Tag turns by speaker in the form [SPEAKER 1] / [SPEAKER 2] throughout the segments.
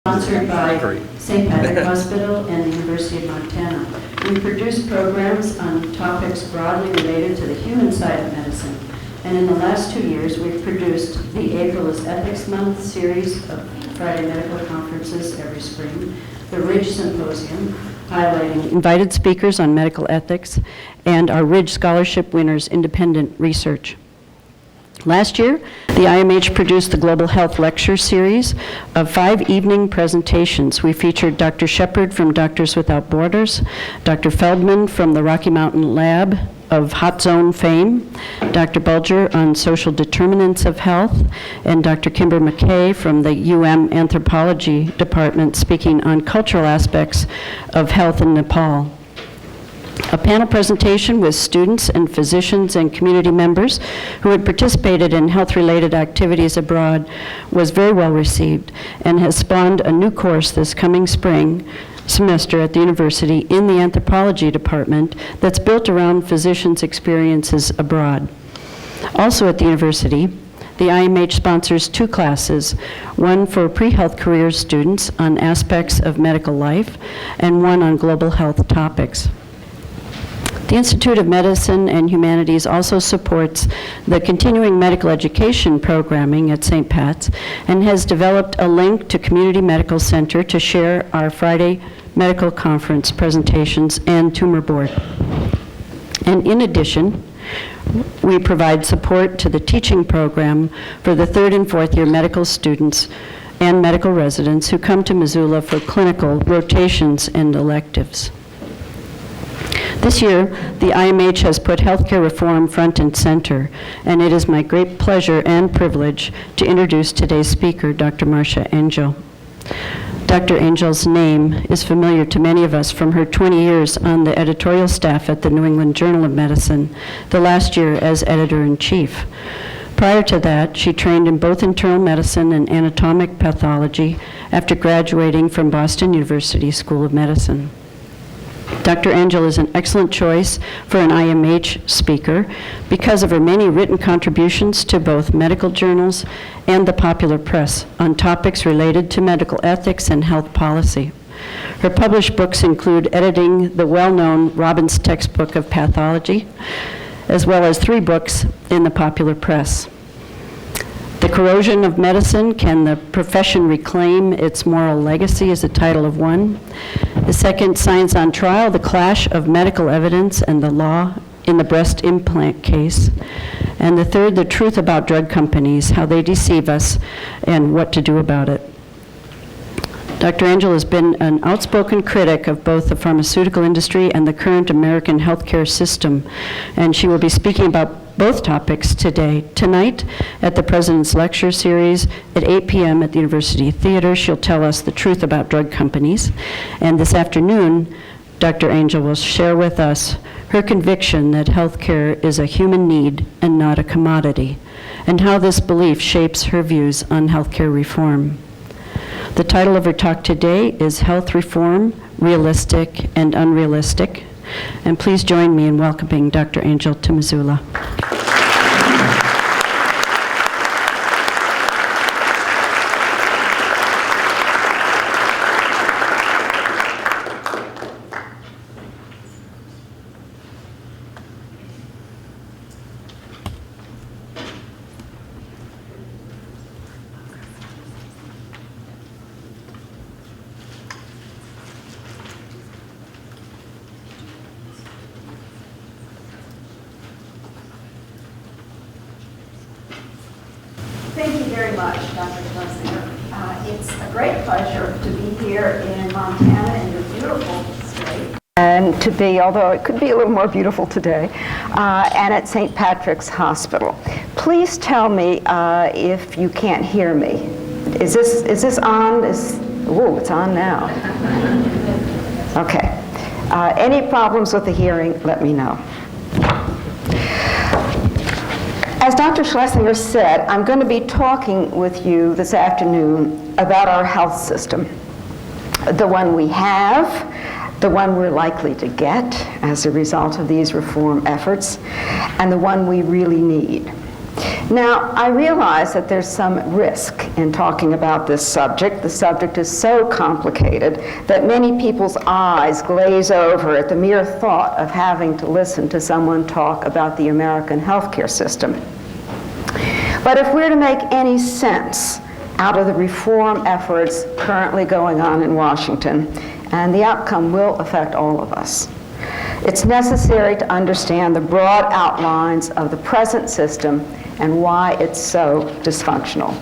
[SPEAKER 1] Sponsored by St. Patrick Hospital and the University of Montana. We produce programs on topics broadly related to the human side of medicine. And in the last 2 years, we've produced the April is Ethics Month series of Friday medical conferences every spring, the Ridge Symposium, highlighting invited speakers on medical ethics, and our Ridge Scholarship winners' independent research. Last year, the IMH produced the Global Health Lecture Series of 5 evening presentations. We featured Dr. Shepard from Doctors Without Borders, Dr. Feldman from the Rocky Mountain Lab of Hot Zone fame, Dr. Bulger on social determinants of health, and Dr. Kimber McKay from the Anthropology Department speaking on cultural aspects of health in Nepal. A panel presentation with students and physicians and community members who had participated in health-related activities abroad was very well received and has spawned a new course this coming spring semester at the university in the anthropology department that's built around physicians' experiences abroad. Also at the university, the IMH sponsors 2 classes, one for pre-health careers students on aspects of medical life and one on global health topics. The Institute of Medicine and Humanities also supports the continuing medical education programming at St. Pat's and has developed a link to Community Medical Center to share our Friday medical conference presentations and tumor board. And in addition, we provide support to the teaching program for the 3rd and 4th year medical students and medical residents who come to Missoula for clinical rotations and electives. This year, the IMH has put healthcare reform front and center, and it is my great pleasure and privilege to introduce today's speaker, Dr. Marcia Angel. Dr. Angel's name is familiar to many of us from her 20 years on the editorial staff at the New England Journal of Medicine, the last year as editor-in-chief. Prior to that, she trained in both internal medicine and anatomic pathology after graduating from Boston University School of Medicine. Dr. Angel is an excellent choice for an IMH speaker because of her many written contributions to both medical journals and the popular press on topics related to medical ethics and health policy. Her published books include editing the well-known Robbins Textbook of Pathology, as well as 3 books in the popular press. The Corrosion of Medicine, Can the Profession Reclaim Its Moral Legacy is the title of one. The second, Science on Trial, The Clash of Medical Evidence and the Law in the Breast Implant Case. And the third, The Truth About Drug Companies, How They Deceive Us and What to Do About It. Dr. Angel has been an outspoken critic of both the pharmaceutical industry and the current American healthcare system, and she will be speaking about both topics tonight at the President's Lecture Series at 8 p.m. at the University Theater. She'll tell us the truth about drug companies. And this afternoon, Dr. Angel will share with us her conviction that healthcare is a human need and not a commodity, and how this belief shapes her views on healthcare reform. The title of her talk today is Health Reform, Realistic and Unrealistic. And please join me in welcoming Dr. Angel to Missoula.
[SPEAKER 2] Thank you very much, Dr. Schlesinger. It's a great pleasure to be here in Montana, in your beautiful state. And to be, although it could be a little more beautiful today, and at St. Patrick's Hospital. Please tell me if you can't hear me. Is this on? Ooh, it's on now. Okay. Any problems with the hearing, let me know. As Dr. Schlesinger said, I'm going to be talking with you this afternoon about our health system. The one we have, the one we're likely to get as a result of these reform efforts, and the one we really need. Now, I realize that there's some risk in talking about this subject. The subject is so complicated that many people's eyes glaze over at the mere thought of having to listen to someone talk about the American healthcare system. But if we're to make any sense out of the reform efforts currently going on in Washington, and the outcome will affect all of us, it's necessary to understand the broad outlines of the present system and why it's so dysfunctional.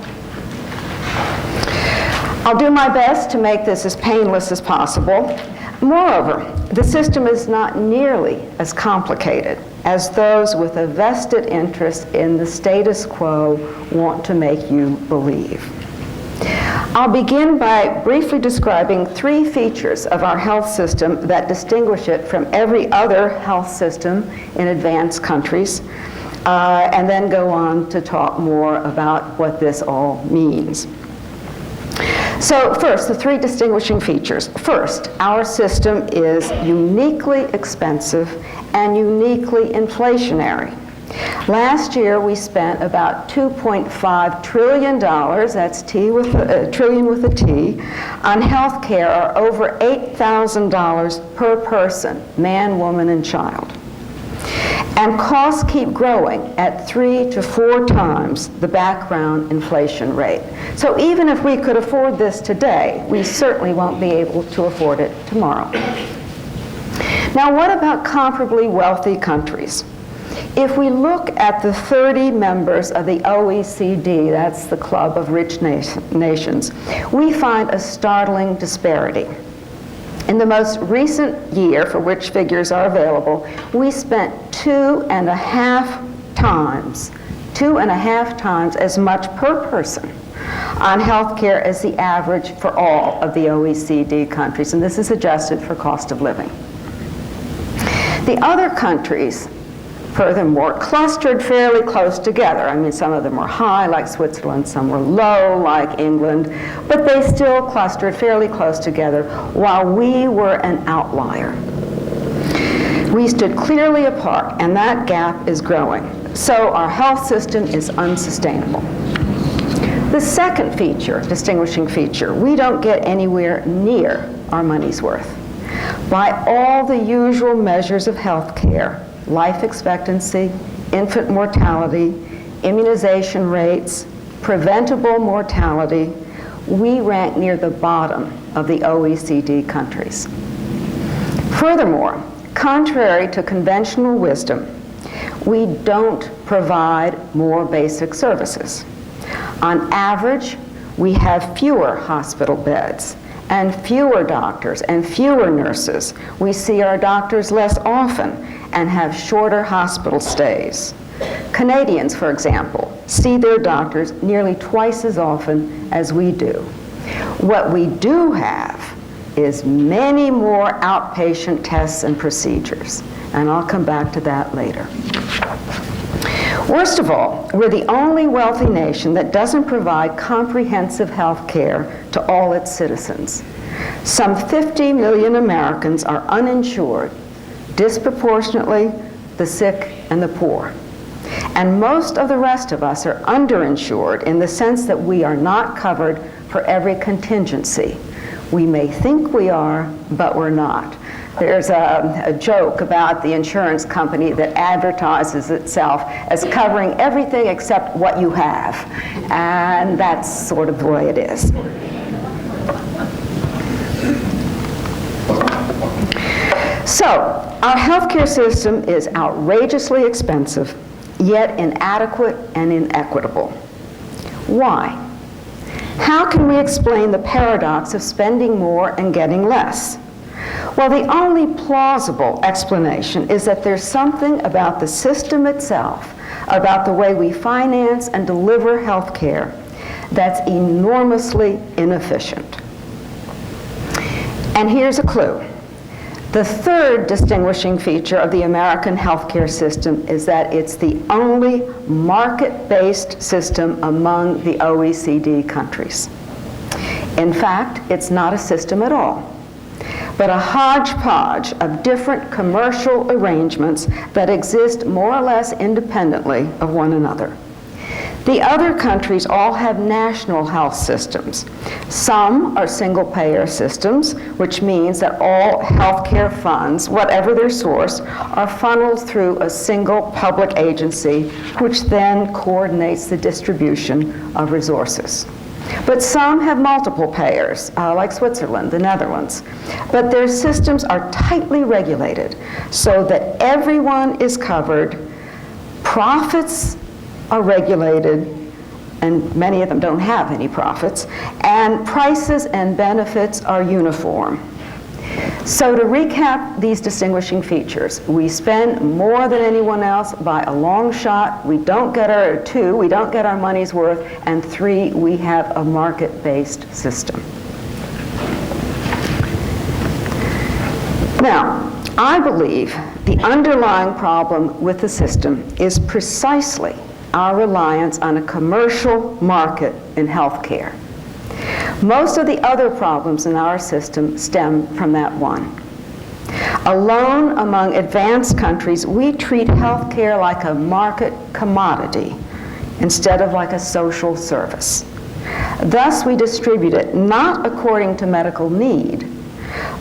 [SPEAKER 2] I'll do my best to make this as painless as possible. Moreover, the system is not nearly as complicated as those with a vested interest in the status quo want to make you believe. I'll begin by briefly describing 3 features of our health system that distinguish it from every other health system in advanced countries, and then go on to talk more about what this all means. So first, the 3 distinguishing features. First, our system is uniquely expensive and uniquely inflationary. Last year, we spent about $2.5 trillion, that's trillion with a T, on health care, or over $8,000 per person, man, woman, and child. And costs keep growing at 3 to 4 times the background inflation rate. So even if we could afford this today, we certainly won't be able to afford it tomorrow. Now, what about comparably wealthy countries? If we look at the 30 members of the OECD, that's the Club of Rich Nations, we find a startling disparity. In the most recent year, for which figures are available, we spent 2.5 times as much per person on health care as the average for all of the OECD countries, and this is adjusted for cost of living. The other countries, furthermore, clustered fairly close together. I mean, some of them were high, like Switzerland, some were low, like England, but they still clustered fairly close together, while we were an outlier. We stood clearly apart, and that gap is growing. So our health system is unsustainable. The second feature, distinguishing feature, we don't get anywhere near our money's worth. By all the usual measures of health care, life expectancy, infant mortality, immunization rates, preventable mortality, we rank near the bottom of the OECD countries. Furthermore, contrary to conventional wisdom, we don't provide more basic services. On average, we have fewer hospital beds and fewer doctors and fewer nurses. We see our doctors less often and have shorter hospital stays. Canadians, for example, see their doctors nearly twice as often as we do. What we do have is many more outpatient tests and procedures, and I'll come back to that later. Worst of all, we're the only wealthy nation that doesn't provide comprehensive health care to all its citizens. Some 50 million Americans are uninsured, disproportionately the sick and the poor. And most of the rest of us are underinsured in the sense that we are not covered for every contingency. We may think we are, but we're not. There's a joke about the insurance company that advertises itself as covering everything except what you have. And that's sort of the way it is. So, our healthcare system is outrageously expensive, yet inadequate and inequitable. Why? How can we explain the paradox of spending more and getting less? Well, the only plausible explanation is that there's something about the system itself, about the way we finance and deliver health care, that's enormously inefficient. And here's a clue. The third distinguishing feature of the American healthcare system is that it's the only market-based system among the OECD countries. In fact, it's not a system at all, but a hodgepodge of different commercial arrangements that exist more or less independently of one another. The other countries all have national health systems. Some are single-payer systems, which means that all healthcare funds, whatever their source, are funneled through a single public agency, which then coordinates the distribution of resources. But some have multiple payers, like Switzerland, the Netherlands. But their systems are tightly regulated so that everyone is covered, profits are regulated, and many of them don't have any profits, and prices and benefits are uniform. So to recap these distinguishing features, we spend more than anyone else by a long shot. We don't get our money's worth, and 3, we have a market-based system. Now, I believe the underlying problem with the system is precisely our reliance on a commercial market in healthcare. Most of the other problems in our system stem from that one. Alone among advanced countries, we treat healthcare like a market commodity instead of like a social service. Thus, we distribute it not according to medical need,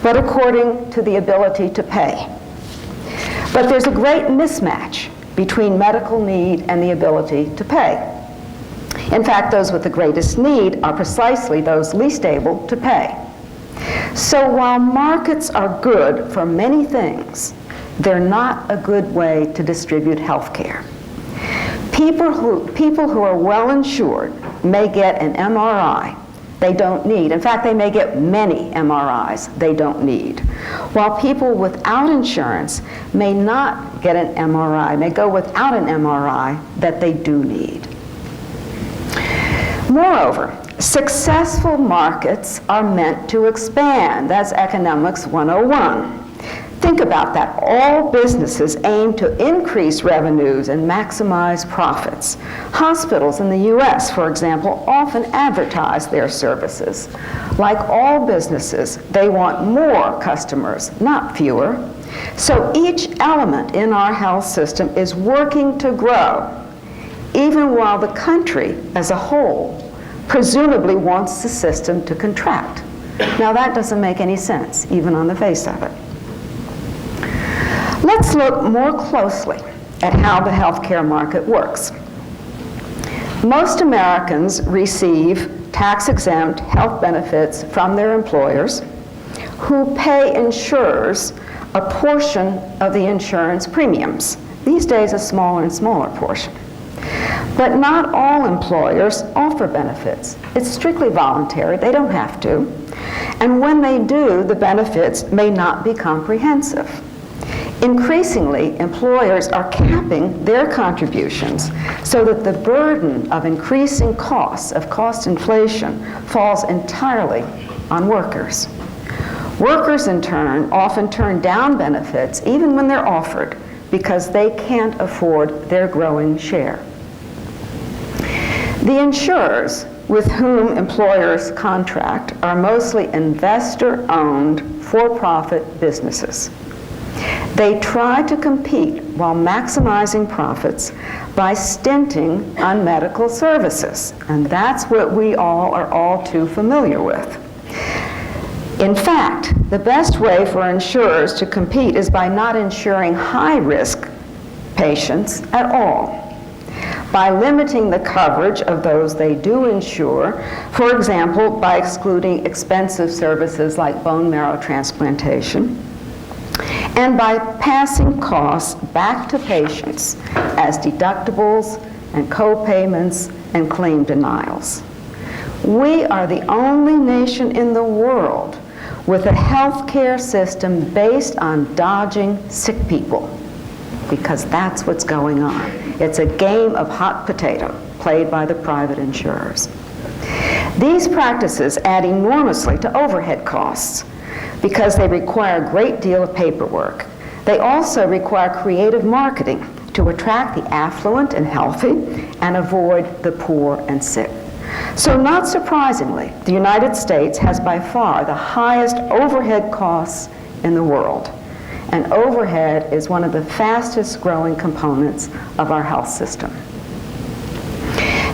[SPEAKER 2] but according to the ability to pay. But there's a great mismatch between medical need and the ability to pay. In fact, those with the greatest need are precisely those least able to pay. So while markets are good for many things, they're not a good way to distribute health care. People who are well insured may get an MRI they don't need. In fact, they may get many MRIs they don't need. While people without insurance may not get an MRI, may go without an MRI that they do need. Moreover, successful markets are meant to expand. That's Economics 101. Think about that. All businesses aim to increase revenues and maximize profits. Hospitals in the U.S., for example, often advertise their services. Like all businesses, they want more customers, not fewer. So each element in our health system is working to grow, even while the country as a whole presumably wants the system to contract. Now that doesn't make any sense, even on the face of it. Let's look more closely at how the healthcare market works. Most Americans receive tax-exempt health benefits from their employers, who pay insurers a portion of the insurance premiums. These days, a smaller and smaller portion. But not all employers offer benefits. It's strictly voluntary. They don't have to. And when they do, the benefits may not be comprehensive. Increasingly, employers are capping their contributions so that the burden of increasing costs, of cost inflation, falls entirely on workers. Workers, in turn, often turn down benefits even when they're offered because they can't afford their growing share. The insurers with whom employers contract are mostly investor-owned, for-profit businesses. They try to compete while maximizing profits by stinting on medical services, and that's what we all are all too familiar with. In fact, the best way for insurers to compete is by not insuring high-risk patients at all, by limiting the coverage of those they do insure, for example, by excluding expensive services like bone marrow transplantation, and by passing costs back to patients as deductibles and co-payments and claim denials. We are the only nation in the world with a healthcare system based on dodging sick people, because that's what's going on. It's a game of hot potato played by the private insurers. These practices add enormously to overhead costs because they require a great deal of paperwork. They also require creative marketing to attract the affluent and healthy and avoid the poor and sick. So not surprisingly, the United States has by far the highest overhead costs in the world. And overhead is one of the fastest growing components of our health system.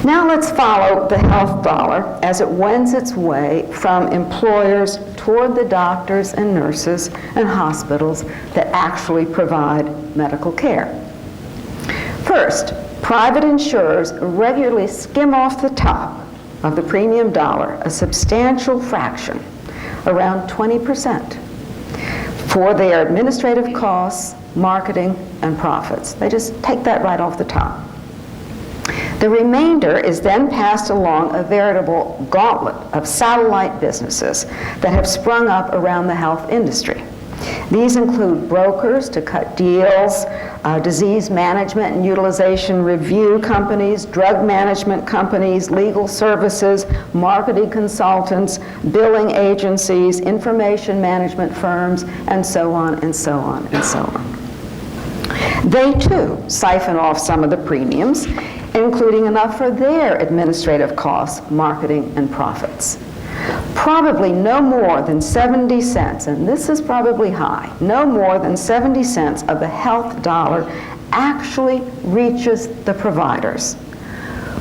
[SPEAKER 2] Now let's follow the health dollar as it wends its way from employers toward the doctors and nurses and hospitals that actually provide medical care. First, private insurers regularly skim off the top of the premium dollar a substantial fraction, around 20%, for their administrative costs, marketing, and profits. They just take that right off the top. The remainder is then passed along a veritable gauntlet of satellite businesses that have sprung up around the health industry. These include brokers to cut deals, disease management and utilization review companies, drug management companies, legal services, marketing consultants, billing agencies, information management firms, and so on and so on and so on. They too siphon off some of the premiums, including enough for their administrative costs, marketing, and profits. Probably no more than 70 cents, and this is probably high, no more than 70 cents of the health dollar actually reaches the providers,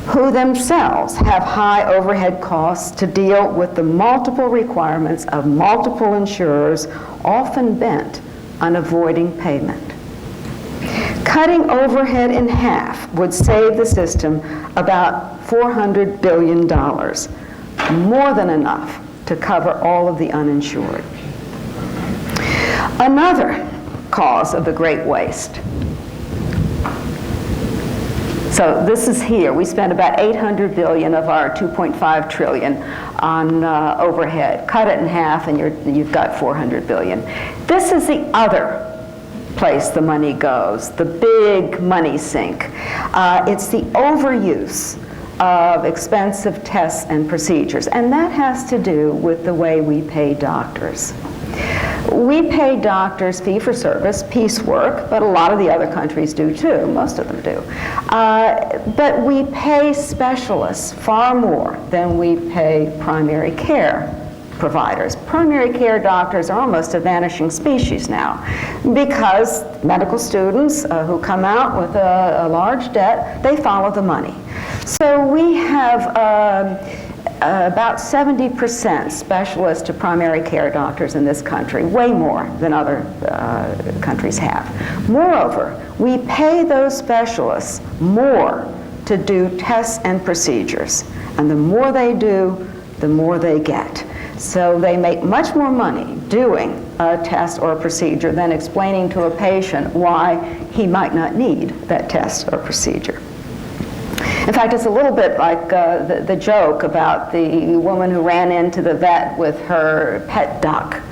[SPEAKER 2] who themselves have high overhead costs to deal with the multiple requirements of multiple insurers, often bent on avoiding payment. Cutting overhead in half would save the system about $400 billion, more than enough to cover all of the uninsured. Another cause of the great waste. So this is here. We spend about $800 billion of our $2.5 trillion on overhead. Cut it in half and you've got $400 billion. This is the other place the money goes, the big money sink. It's the overuse of expensive tests and procedures, and that has to do with the way we pay doctors. We pay doctors fee-for-service, piecework, but a lot of the other countries do too, most of them do. But we pay specialists far more than we pay primary care providers. Primary care doctors are almost a vanishing species now because medical students who come out with a large debt, they follow the money. So we have about 70% specialists to primary care doctors in this country, way more than other countries have. Moreover, we pay those specialists more to do tests and procedures, and the more they do, the more they get. So they make much more money doing a test or a procedure than explaining to a patient why he might not need that test or procedure. In fact, it's a little bit like the joke about the woman who ran into the vet with her pet duck.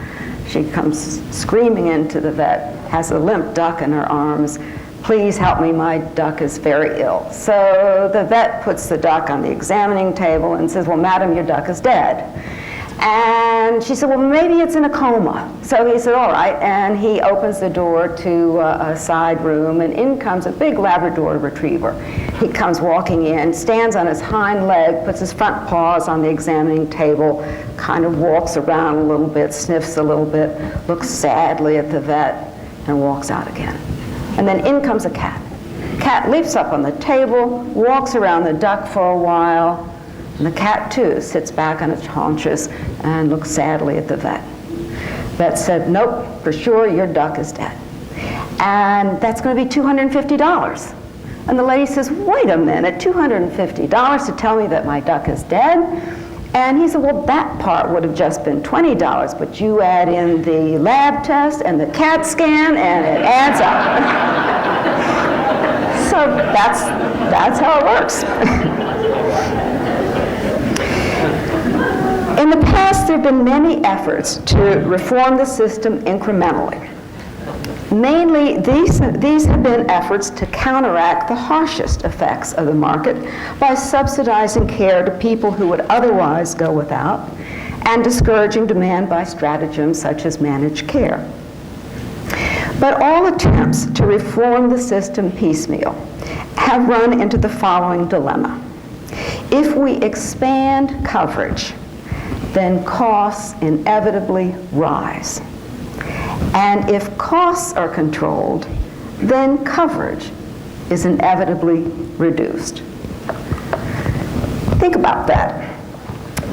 [SPEAKER 2] She comes screaming into the vet, has a limp duck in her arms. Please help me, my duck is very ill. So the vet puts the duck on the examining table and says, well, madam, your duck is dead. And she said, well, maybe it's in a coma. So he said, all right, and he opens the door to a side room, and in comes a big Labrador retriever. He comes walking in, stands on his hind leg, puts his front paws on the examining table, kind of walks around a little bit, sniffs a little bit, looks sadly at the vet, and walks out again. And then in comes a cat. Cat leaps up on the table, walks around the duck for a while, and the cat, too, sits back on its haunches and looks sadly at the vet. Vet said, nope, for sure, your duck is dead. And that's going to be $250. And the lady says, wait a minute, $250 to tell me that my duck is dead? And he said, well, that part would have just been $20, but you add in the lab test and the CAT scan, and it adds up. So that's how it works. In the past, there have been many efforts to reform the system incrementally. Mainly, these have been efforts to counteract the harshest effects of the market by subsidizing care to people who would otherwise go without and discouraging demand by stratagems such as managed care. But all attempts to reform the system piecemeal have run into the following dilemma. If we expand coverage, then costs inevitably rise. And if costs are controlled, then coverage is inevitably reduced. Think about that.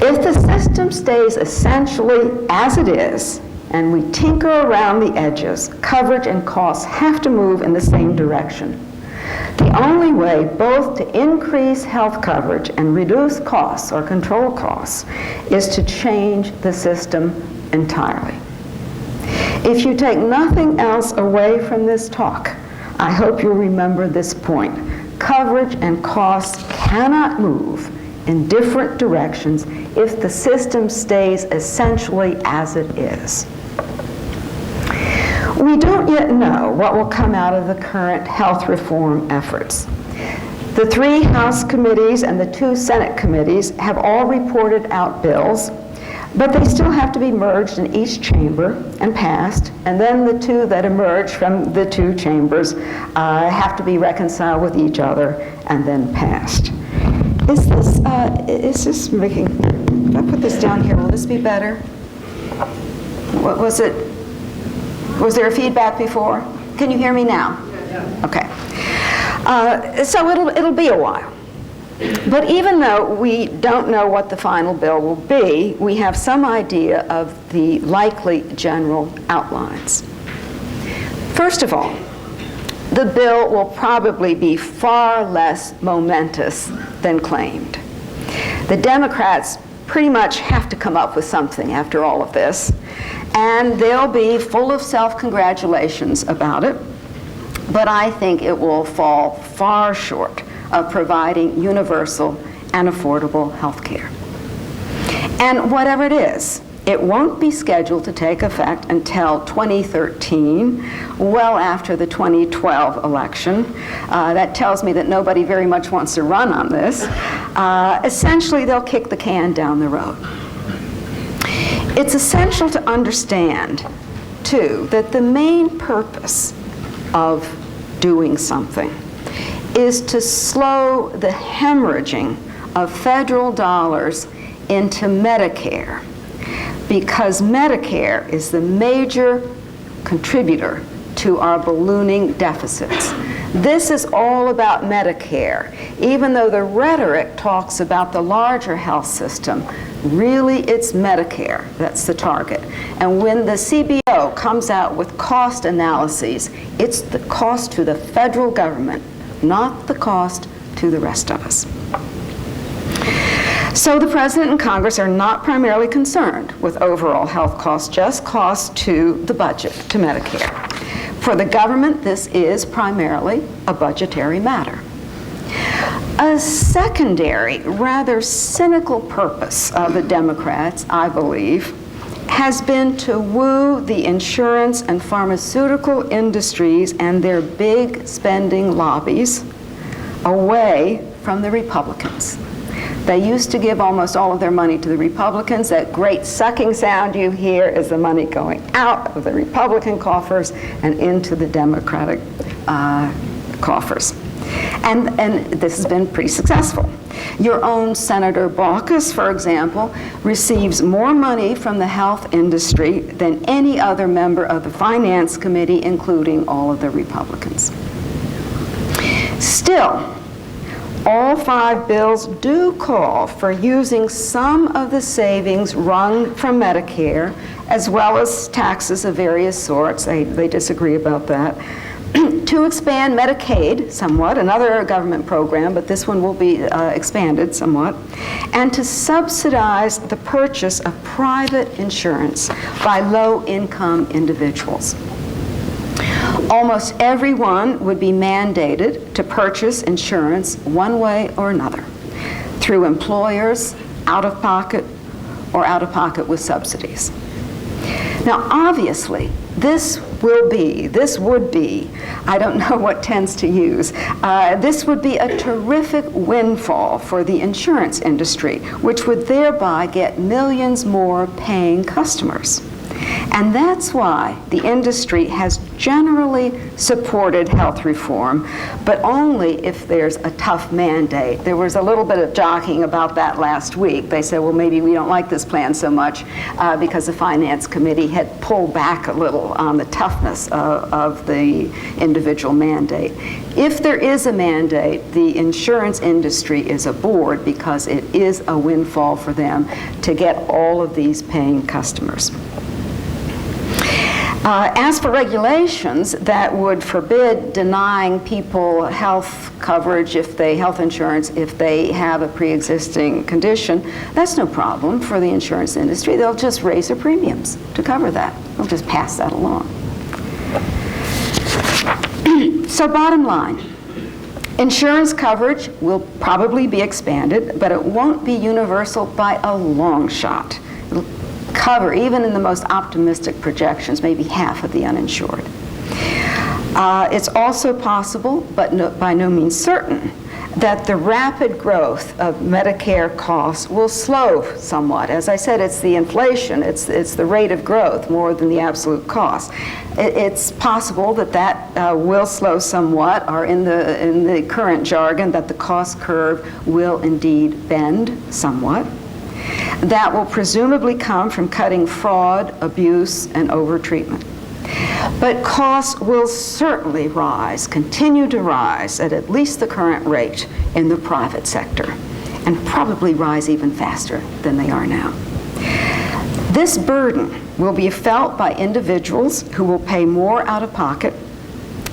[SPEAKER 2] If the system stays essentially as it is, and we tinker around the edges, coverage and costs have to move in the same direction. The only way both to increase health coverage and reduce costs or control costs is to change the system entirely. If you take nothing else away from this talk, I hope you'll remember this point. Coverage and costs cannot move in different directions if the system stays essentially as it is. We don't yet know what will come out of the current health reform efforts. The 3 House committees and the 2 Senate committees have all reported out bills, but they still have to be merged in each chamber and passed, and then the 2 that emerge from the 2 chambers have to be reconciled with each other and then passed. Is this making, if I put this down here, will this be better? What was it? Was there a feedback before? Can you hear me now? Yeah. Okay. So it'll be a while. But even though we don't know what the final bill will be, we have some idea of the likely general outlines. First of all, the bill will probably be far less momentous than claimed. The Democrats pretty much have to come up with something after all of this, and they'll be full of self-congratulations about it, but I think it will fall far short of providing universal and affordable health care. And whatever it is, it won't be scheduled to take effect until 2013, well after the 2012 election. That tells me that nobody very much wants to run on this. Essentially, they'll kick the can down the road. It's essential to understand, too, that the main purpose of doing something is to slow the hemorrhaging of federal dollars into Medicare, because Medicare is the major contributor to our ballooning deficits. This is all about Medicare. Even though the rhetoric talks about the larger health system, really it's Medicare that's the target. And when the CBO comes out with cost analyses, it's the cost to the federal government, not the cost to the rest of us. So the President and Congress are not primarily concerned with overall health costs, just costs to the budget, to Medicare. For the government, this is primarily a budgetary matter. A secondary, rather cynical purpose of the Democrats, I believe, has been to woo the insurance and pharmaceutical industries and their big spending lobbies away from the Republicans. They used to give almost all of their money to the Republicans. That great sucking sound you hear is the money going out of the Republican coffers and into the Democratic coffers. And this has been pretty successful. Your own Senator Baucus, for example, receives more money from the health industry than any other member of the Finance Committee, including all of the Republicans. Still, all 5 bills do call for using some of the savings wrung from Medicare, as well as taxes of various sorts, they disagree about that, to expand Medicaid somewhat, another government program, but this one will be expanded somewhat, and to subsidize the purchase of private insurance by low-income individuals. Almost everyone would be mandated to purchase insurance one way or another, through employers, out-of-pocket, or out-of-pocket with subsidies. Now, obviously, this this would be, I don't know what tense to use, this would be a terrific windfall for the insurance industry, which would thereby get millions more paying customers. And that's why the industry has generally supported health reform, but only if there's a tough mandate. There was a little bit of jockeying about that last week. They said, well, maybe we don't like this plan so much because the Finance Committee had pulled back a little on the toughness of the individual mandate. If there is a mandate, the insurance industry is aboard because it is a windfall for them to get all of these paying customers. As for regulations that would forbid denying people health coverage health insurance if they have a pre-existing condition, that's no problem for the insurance industry. They'll just raise their premiums to cover that. They'll just pass that along. So bottom line, insurance coverage will probably be expanded, but it won't be universal by a long shot. It'll cover, even in the most optimistic projections, maybe half of the uninsured. It's also possible, but by no means certain, that the rapid growth of Medicare costs will slow somewhat. As I said, it's the inflation, it's the rate of growth more than the absolute cost. It's possible that will slow somewhat, or in the current jargon, that the cost curve will indeed bend somewhat. That will presumably come from cutting fraud, abuse, and overtreatment. But costs will certainly rise, continue to rise at least the current rate in the private sector, and probably rise even faster than they are now. This burden will be felt by individuals who will pay more out of pocket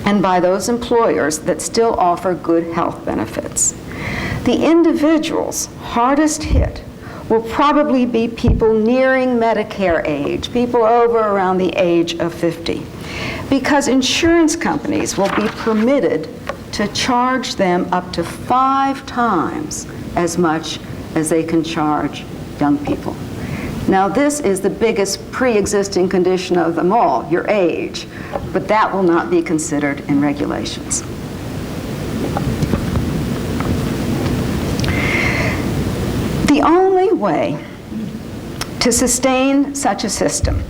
[SPEAKER 2] and by those employers that still offer good health benefits. The individuals hardest hit will probably be people nearing Medicare age, people over around the age of 50, because insurance companies will be permitted to charge them up to 5 times as much as they can charge young people. Now, this is the biggest pre-existing condition of them all, your age, but that will not be considered in regulations. The only way to sustain such a system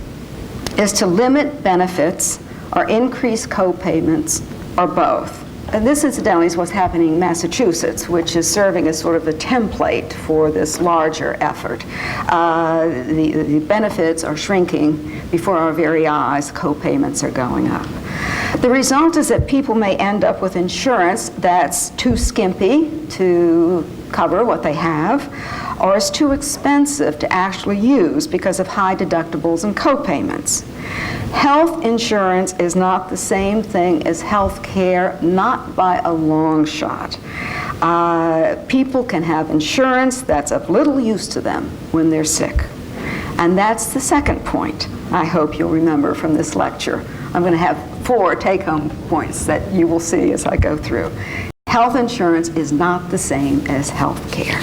[SPEAKER 2] is to limit benefits or increase co-payments or both. And this, incidentally, is what's happening in Massachusetts, which is serving as sort of the template for this larger effort. The benefits are shrinking before our very eyes. Co-payments are going up. The result is that people may end up with insurance that's too skimpy to cover what they have, or is too expensive to actually use because of high deductibles and co-payments. Health insurance is not the same thing as health care, not by a long shot. People can have insurance that's of little use to them when they're sick. And that's the second point I hope you'll remember from this lecture. I'm going to have 4 take-home points that you will see as I go through. Health insurance is not the same as health care.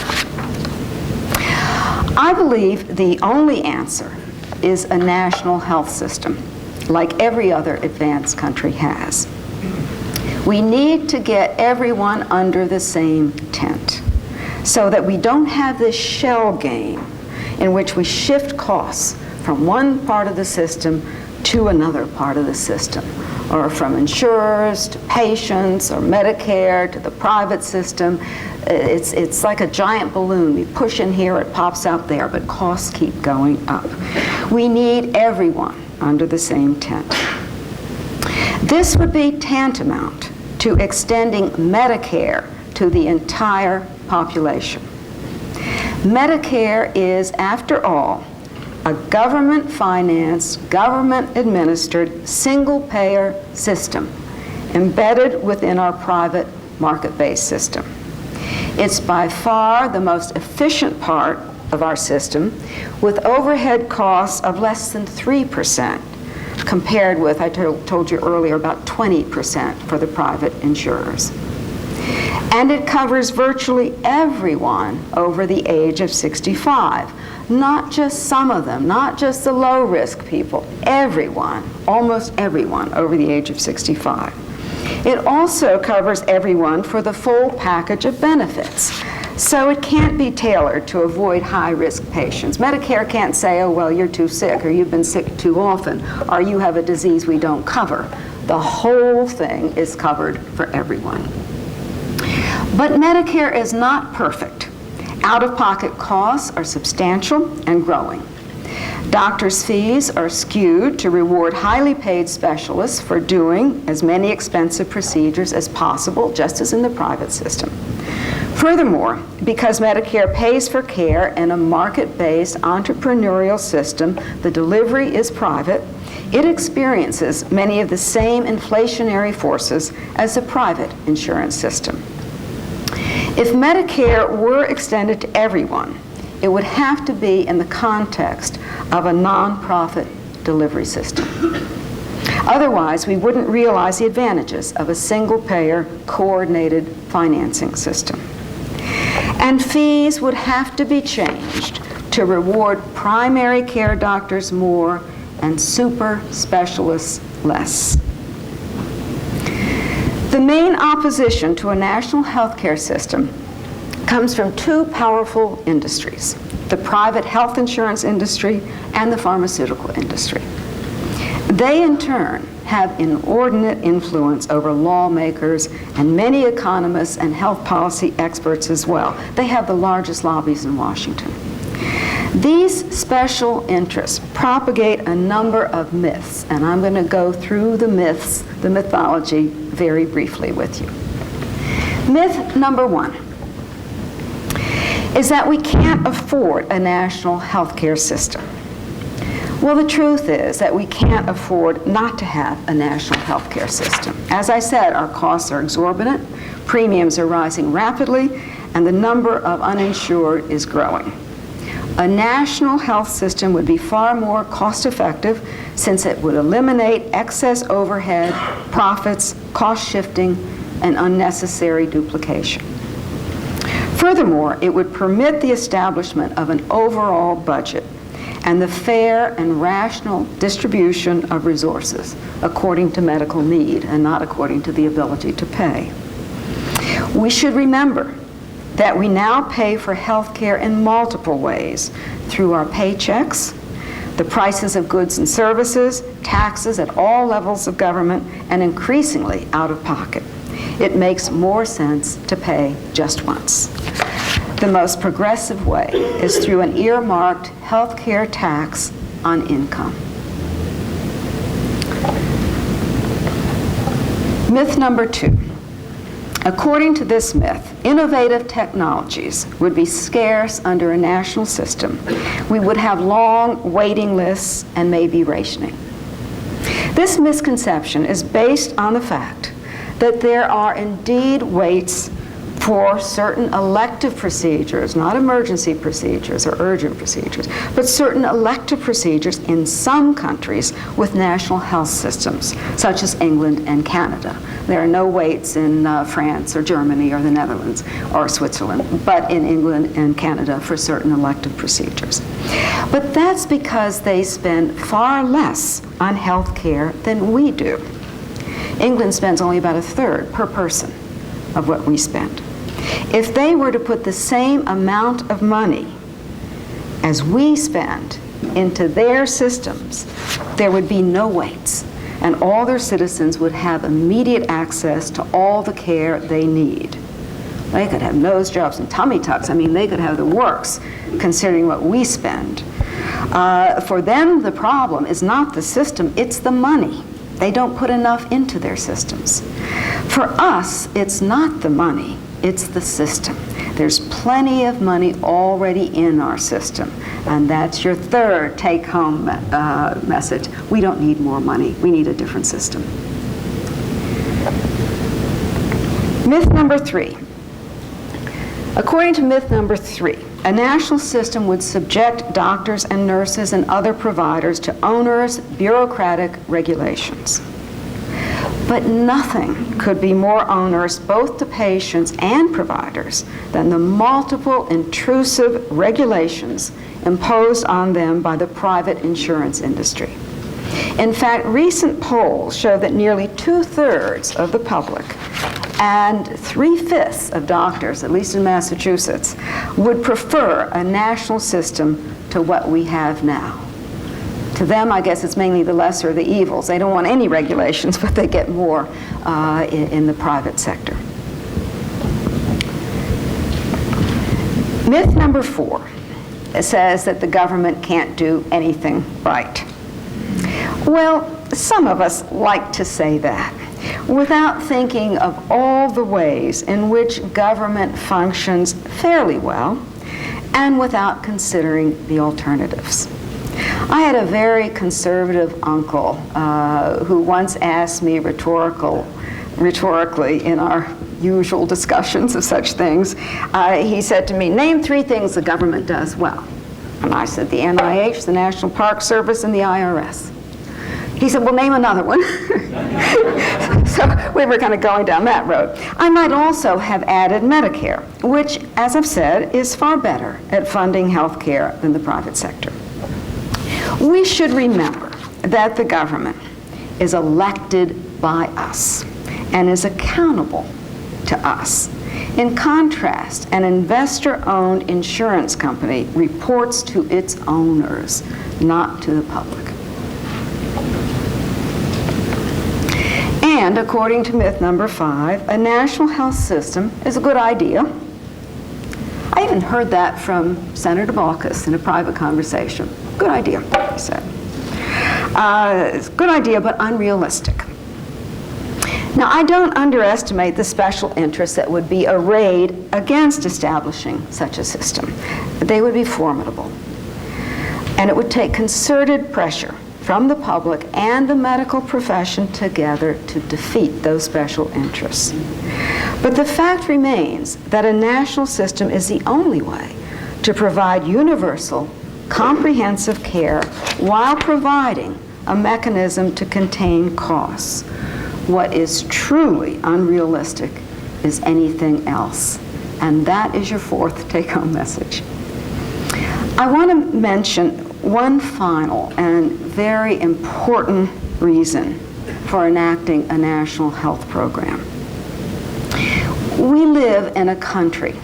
[SPEAKER 2] I believe the only answer is a national health system, like every other advanced country has. We need to get everyone under the same tent so that we don't have this shell game in which we shift costs from one part of the system to another part of the system, or from insurers to patients or Medicare to the private system. It's like a giant balloon. We push in here, it pops out there, but costs keep going up. We need everyone under the same tent. This would be tantamount to extending Medicare to the entire population. Medicare is, after all, a government-financed, government-administered, single-payer system embedded within our private market-based system. It's by far the most efficient part of our system, with overhead costs of less than 3%, compared with, I told you earlier, about 20% for the private insurers. And it covers virtually everyone over the age of 65,
[SPEAKER 3] not just some of them, not just the low-risk people, everyone, almost everyone over the age of 65. It also covers everyone for the full package of benefits. So it can't be tailored to avoid high-risk patients. Medicare can't say, oh, well, you're too sick, or you've been sick too often, or you have a disease we don't cover. The whole thing is covered for everyone. But Medicare is not perfect. Out-of-pocket costs are substantial and growing. Doctors' fees are skewed to reward highly paid specialists for doing as many expensive procedures as possible, just as in the private system. Furthermore, because Medicare pays for care in a market-based entrepreneurial system, the delivery is private, it experiences many of the same inflationary forces as the private insurance system. If Medicare were extended to everyone, it would have to be in the context of a nonprofit delivery system. Otherwise, we wouldn't realize the advantages of a single-payer, coordinated financing system. And fees would have to be changed to reward primary care doctors more and super specialists less. The main opposition to a national health care system comes from two powerful industries, the private health insurance industry and the pharmaceutical industry. They, in turn, have inordinate influence over lawmakers and many economists and health policy experts as well. They have the largest lobbies in Washington. These special interests propagate a number of myths, and I'm going to go through the myths, the mythology, very briefly with you. Myth number one is that we can't afford a national health care system. Well, the truth is that we can't afford not to have a national health care system. As I said, our costs are exorbitant, premiums are rising rapidly, and the number of uninsured is growing. A national health system would be far more cost-effective since it would eliminate excess overhead, profits, cost shifting, and unnecessary duplication. Furthermore, it would permit the establishment of an overall budget and the fair and rational distribution of resources according to medical need and not according to the ability to pay. We should remember that we now pay for health care in multiple ways through our paychecks, the prices of goods and services, taxes at all levels of government, and increasingly out of pocket. It makes more sense to pay just once. The most progressive way is through an earmarked health care tax on income. Myth number two. According to this myth, innovative technologies would be scarce under a national system. We would have long waiting lists and maybe rationing. This misconception is based on the fact that there are indeed waits for certain elective procedures, not emergency procedures or urgent procedures, but certain elective procedures in some countries with national health systems, such as England and Canada. There are no waits in France or Germany or the Netherlands or Switzerland, but in England and Canada for certain elective procedures. But that's because they spend far less on health care than we do. England spends only about a third per person of what we spend. If they were to put the same amount of money as we spend into their systems, there would be no waits, and all their citizens would have immediate access to all the care they need. They could have nose jobs and tummy tucks. I mean, they could have the works, considering what we spend. For them, the problem is not the system, it's the money. They don't put enough into their systems. For us, it's not the money, it's the system. There's plenty of money already in our system, and that's your third take-home message. We don't need more money, we need a different system. Myth number three. According to myth number three, a national system would subject doctors and nurses and other providers to onerous bureaucratic regulations. But nothing could be more onerous both to patients and providers than the multiple intrusive regulations imposed on them by the private insurance industry. In fact, recent polls show that nearly 2/3 of the public and 3/5 of doctors, at least in Massachusetts, would prefer a national system to what we have now. To them, I guess it's mainly the lesser of the evils. They don't want any regulations, but they get more in the private sector. Myth number 4 says that the government can't do anything right. Well, some of us like to say that without thinking of all the ways in which government functions fairly well and without considering the alternatives. I had a very conservative uncle who once asked me rhetorically in our usual discussions of such things, he said to me, "Name 3 things the government does well." And I said, "The NIH, the National Park Service, and the IRS." He said, "Well, name another one." So we were kind of going down that road. I might also have added Medicare, which, as I've said, is far better at funding health care than the private sector. We should remember that the government is elected by us and is accountable to us. In contrast, an investor-owned insurance company reports to its owners, not to the public. And according to myth number 5, a national health system is a good idea. I even heard that from Senator Baucus in a private conversation. Good idea, he said. It's a good idea, but unrealistic. Now, I don't underestimate the special interests that would be arrayed against establishing such a system. They would be formidable. And it would take concerted pressure from the public and the medical profession together to defeat those special interests. But the fact remains that a national system is the only way to provide universal, comprehensive care while providing a mechanism to contain costs. What is truly unrealistic is anything else. And that is your 4th take-home message. I want to mention one final and very important reason for enacting a national health program. We live in a country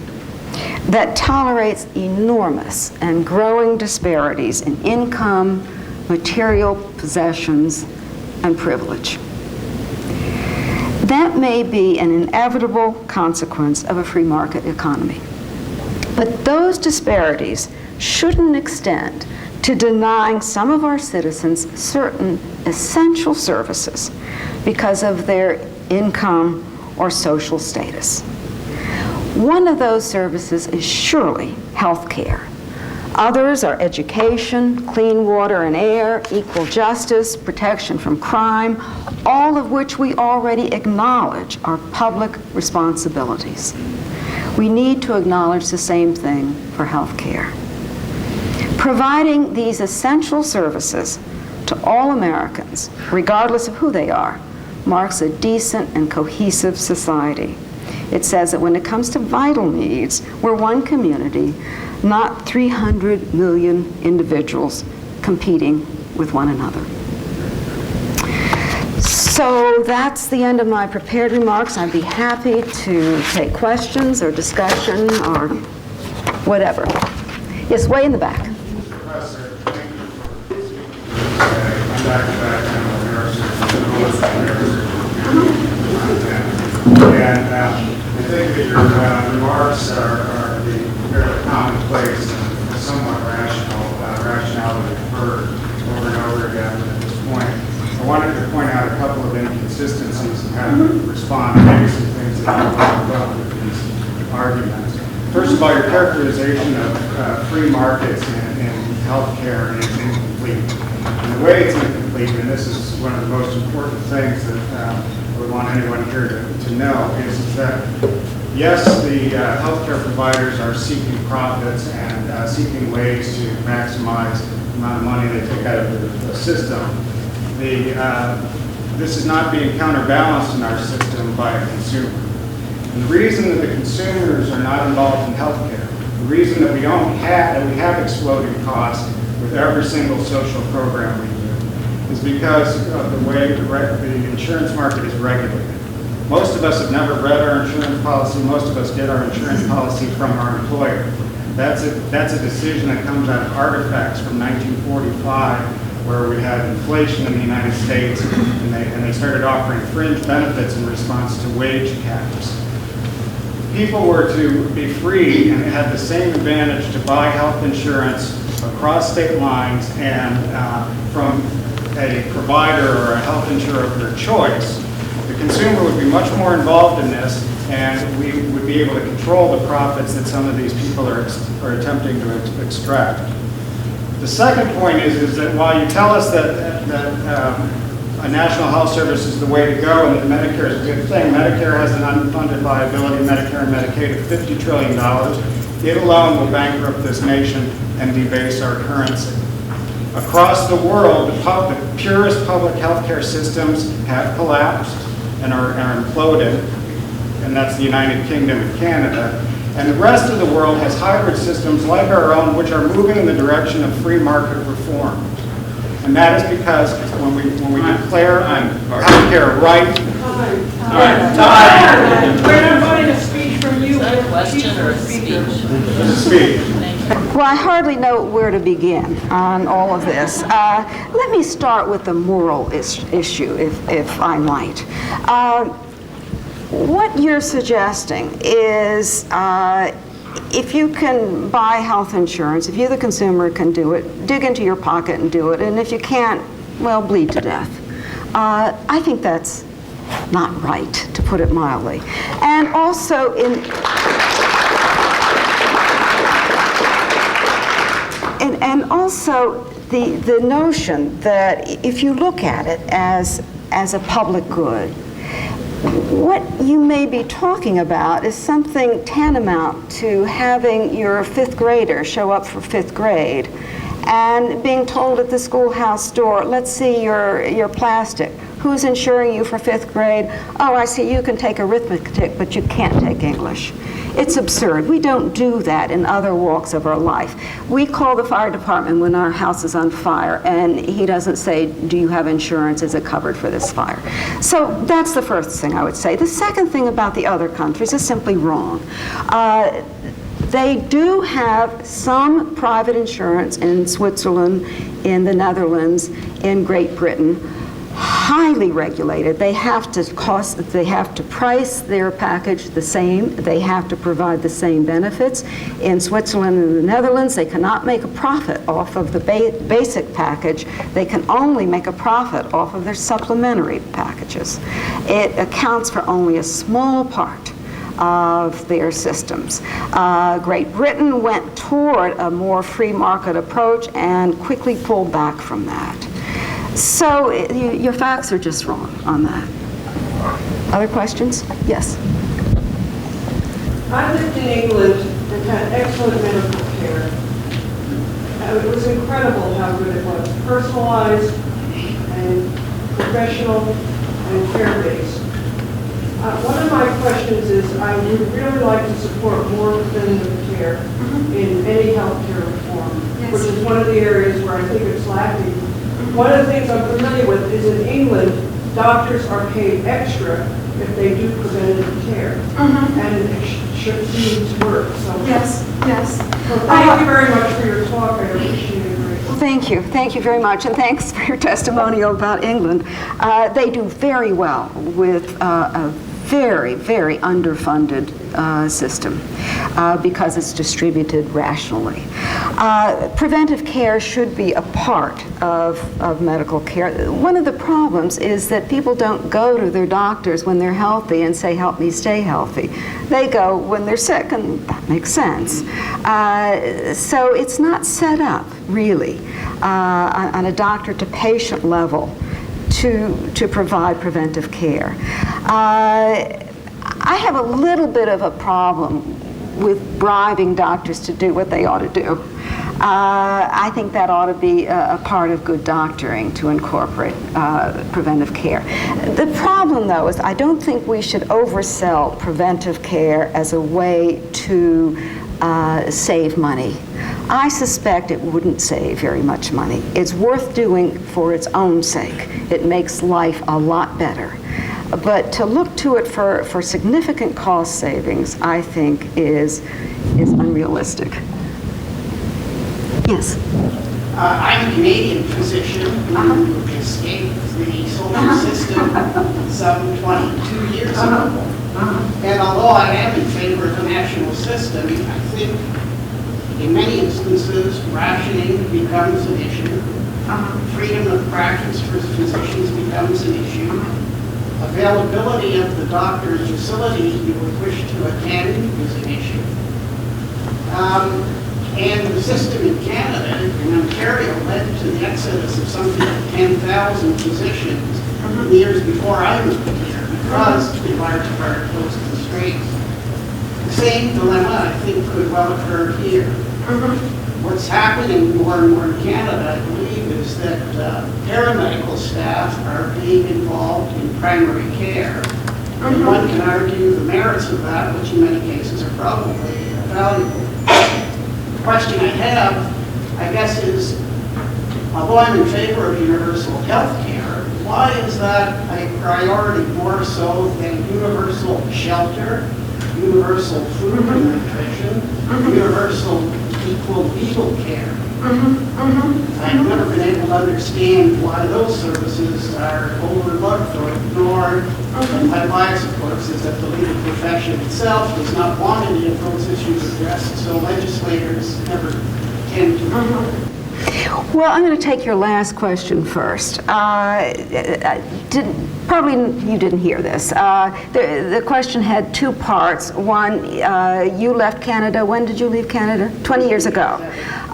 [SPEAKER 3] that tolerates enormous and growing disparities in income, material possessions, and privilege. That may be an inevitable consequence of a free market economy. But those disparities shouldn't extend to denying some of our citizens certain essential services because of their income or social status. One of those services is surely health care. Others are education, clean water and air, equal justice, protection from crime, all of which we already acknowledge are public responsibilities. We need to acknowledge the same thing for health care. Providing these essential services to all Americans, regardless of who they are, marks a decent and cohesive society. It says that when it comes to vital needs, we're one community, not 300 million individuals competing with one another. So that's the end of my prepared remarks. I'd be happy to take questions or discussion or whatever. Yes, way in the back.
[SPEAKER 4] Professor, thank you for speaking. I'm Dr. Back, and I think that your remarks are the very commonplace and somewhat rationale that we've heard over and over again at this point. I wanted to point out a couple of inconsistencies and how to respond to maybe some things that you brought up with these arguments. First of all, your characterization of free markets in healthcare is incomplete. And the way it's incomplete, and this is one of the most important things that I would want anyone here to know, is that yes, the healthcare providers are seeking profits and seeking ways to maximize the amount of money they take out of the system. this is not being counterbalanced in our system by a consumer. And the reason that the consumers are not involved in healthcare, the reason that we have exploding costs with every single social program we do, is because of the way the insurance market is regulated. Most of us have never read our insurance policy. Most of us get our insurance policy from our employer. That's a decision that comes out of artifacts from 1945, where we had inflation in the United States, and they started offering fringe benefits in response to wage caps. People were to be free and had the same advantage to buy health insurance across state lines and from a provider or a health insurer of their choice. The consumer would be much more involved in this, and we would be able to control the profits that some of these people are attempting to extract. The second point is that while you tell us that a national health service is the way to go and that Medicare is a good thing, Medicare has an unfunded liability, Medicare and Medicaid, of $50 trillion. It alone will bankrupt this nation and debase our currency. Across the world, the purest public health care systems have collapsed and are imploded, and that's the United Kingdom and Canada. And the rest of the world has hybrid systems like our own, which are moving in the direction of free market reform. And that is because when we declare health care right...
[SPEAKER 5] We're not wanting a speech from you.
[SPEAKER 6] Is that a question or a speech?
[SPEAKER 3] Well, I hardly know where to begin on all of this. Let me start with the moral issue, if I might. What you're suggesting is if you can buy health insurance, if you, the consumer, can do it, dig into your pocket and do it, and if you can't, well, bleed to death. I think that's not right, to put it mildly. And also And also the notion that if you look at it as a public good, what you may be talking about is something tantamount to having your fifth grader show up for fifth grade and being told at the schoolhouse door, let's see your plastic. Who's insuring you for fifth grade? Oh, I see, you can take arithmetic, but you can't take English. It's absurd. We don't do that in other walks of our life. We call the fire department when our house is on fire, and he doesn't say, do you have insurance? Is it covered for this fire? So that's the first thing I would say. The second thing about the other countries is simply wrong. They do have some private insurance in Switzerland, in the Netherlands, in Great Britain, highly regulated. They have to price their package the same. They have to provide the same benefits. In Switzerland and the Netherlands, they cannot make a profit off of the basic package. They can only make a profit off of their supplementary packages. It accounts for only a small part of their systems. Great Britain went toward a more free market approach and quickly pulled back from that. So your facts are just wrong on that. Other questions? Yes.
[SPEAKER 5] I lived in England and had excellent medical care. It was incredible how good it was. Personalized and professional and care-based. One of my questions is I would really like to support more preventative care in any healthcare reform, which is one of the areas where I think it's lacking. One of the things I'm familiar with is in England, doctors are paid extra if they do preventative care, and it seems to work. So
[SPEAKER 3] Yes.
[SPEAKER 5] So thank you very much for your talk. I appreciate it.
[SPEAKER 3] Thank you very much, and thanks for your testimonial about England. They do very well with a very, very underfunded system because it's distributed rationally. Preventive care should be a part of medical care. One of the problems is that people don't go to their doctors when they're healthy and say, help me stay healthy. They go when they're sick, and that makes sense. So it's not set up, really, on a doctor-to-patient level to provide preventive care. I have a little bit of a problem with bribing doctors to do what they ought to do. I think that ought to be a part of good doctoring, to incorporate preventive care. The problem, though, is I don't think we should oversell preventive care as a way to save money. I suspect it wouldn't save very much money. It's worth doing for its own sake. It makes life a lot better. But to look to it for significant cost savings, I think, is unrealistic. Yes?
[SPEAKER 7] I'm a Canadian physician who escaped the social system some 22 years ago. And although I am in favor of the national system, I think in many instances rationing becomes an issue. Freedom of practice for physicians becomes an issue. Availability of the doctor's facilities you would wish to attend is an issue. And the system in Canada, in Ontario, led to the exodus of something like 10,000 physicians in the years before I moved here, because in large part of those constraints. The same dilemma, I think, could well occur here. What's happening more and more in Canada, I believe, is that paramedical staff are being involved in primary care. And one can argue the merits of that, which in many cases are probably valuable. The question I have, I guess, is, although I'm in favor of universal health care, why is that a priority more so than universal shelter, universal food and nutrition, universal equal legal care? I've never been able to understand why those services are overlooked or ignored. And my bias, of course, is that the legal profession itself does not want any of those issues addressed, so legislators never tend to.
[SPEAKER 3] Well, I'm going to take your last question first. Probably you didn't hear this. The question had two parts. One, you left Canada. When did you leave Canada? 20 years ago.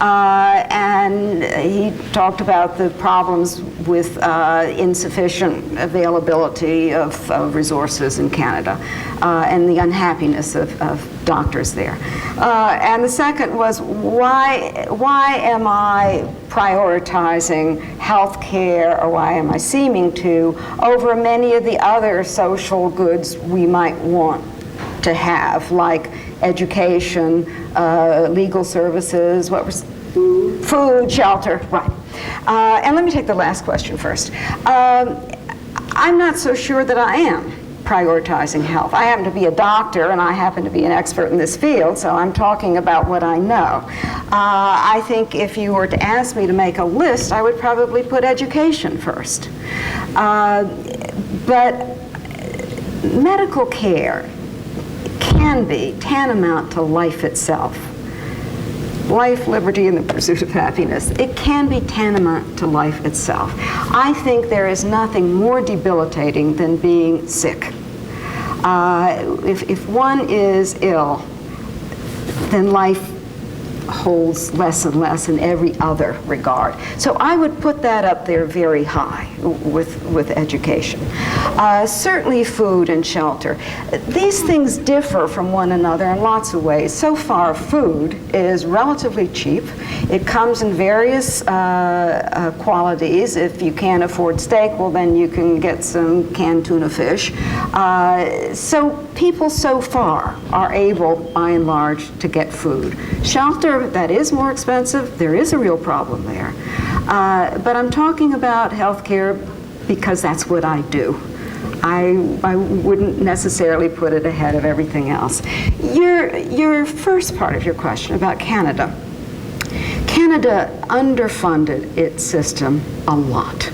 [SPEAKER 3] And he talked about the problems with insufficient availability of resources in Canada and the unhappiness of doctors there. And the second was, why am I prioritizing health care, or why am I seeming to, over many of the other social goods we might want to have, like education, legal services, what was food, shelter, right. And let me take the last question first. I'm not so sure that I am prioritizing health. I happen to be a doctor and I happen to be an expert in this field, so I'm talking about what I know. I think if you were to ask me to make a list, I would probably put education first. But medical care can be tantamount to life itself. Life, liberty, and the pursuit of happiness. It can be tantamount to life itself. I think there is nothing more debilitating than being sick. If one is ill, then life holds less and less in every other regard. So I would put that up there very high with education. Certainly food and shelter. These things differ from one another in lots of ways. So far, food is relatively cheap. It comes in various qualities. If you can't afford steak, well, then you can get some canned tuna fish. So people so far are able, by and large, to get food. Shelter, that is more expensive. There is a real problem there. But I'm talking about health care because that's what I do. I wouldn't necessarily put it ahead of everything else. Your first part of your question about Canada. Canada underfunded its system a lot.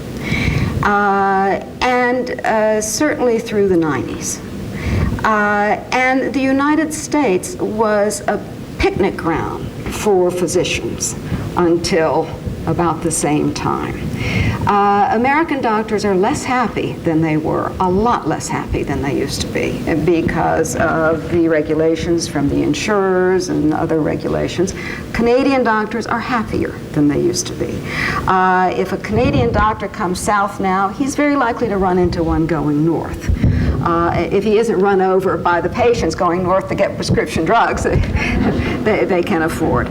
[SPEAKER 3] And certainly through the 90s. And the United States was a picnic ground for physicians until about the same time. American doctors are less happy than they were, a lot less happy than they used to be, because of the regulations from the insurers and other regulations. Canadian doctors are happier than they used to be. If a Canadian doctor comes south now, he's very likely to run into one going north. If he isn't run over by the patients going north to get prescription drugs, they can afford.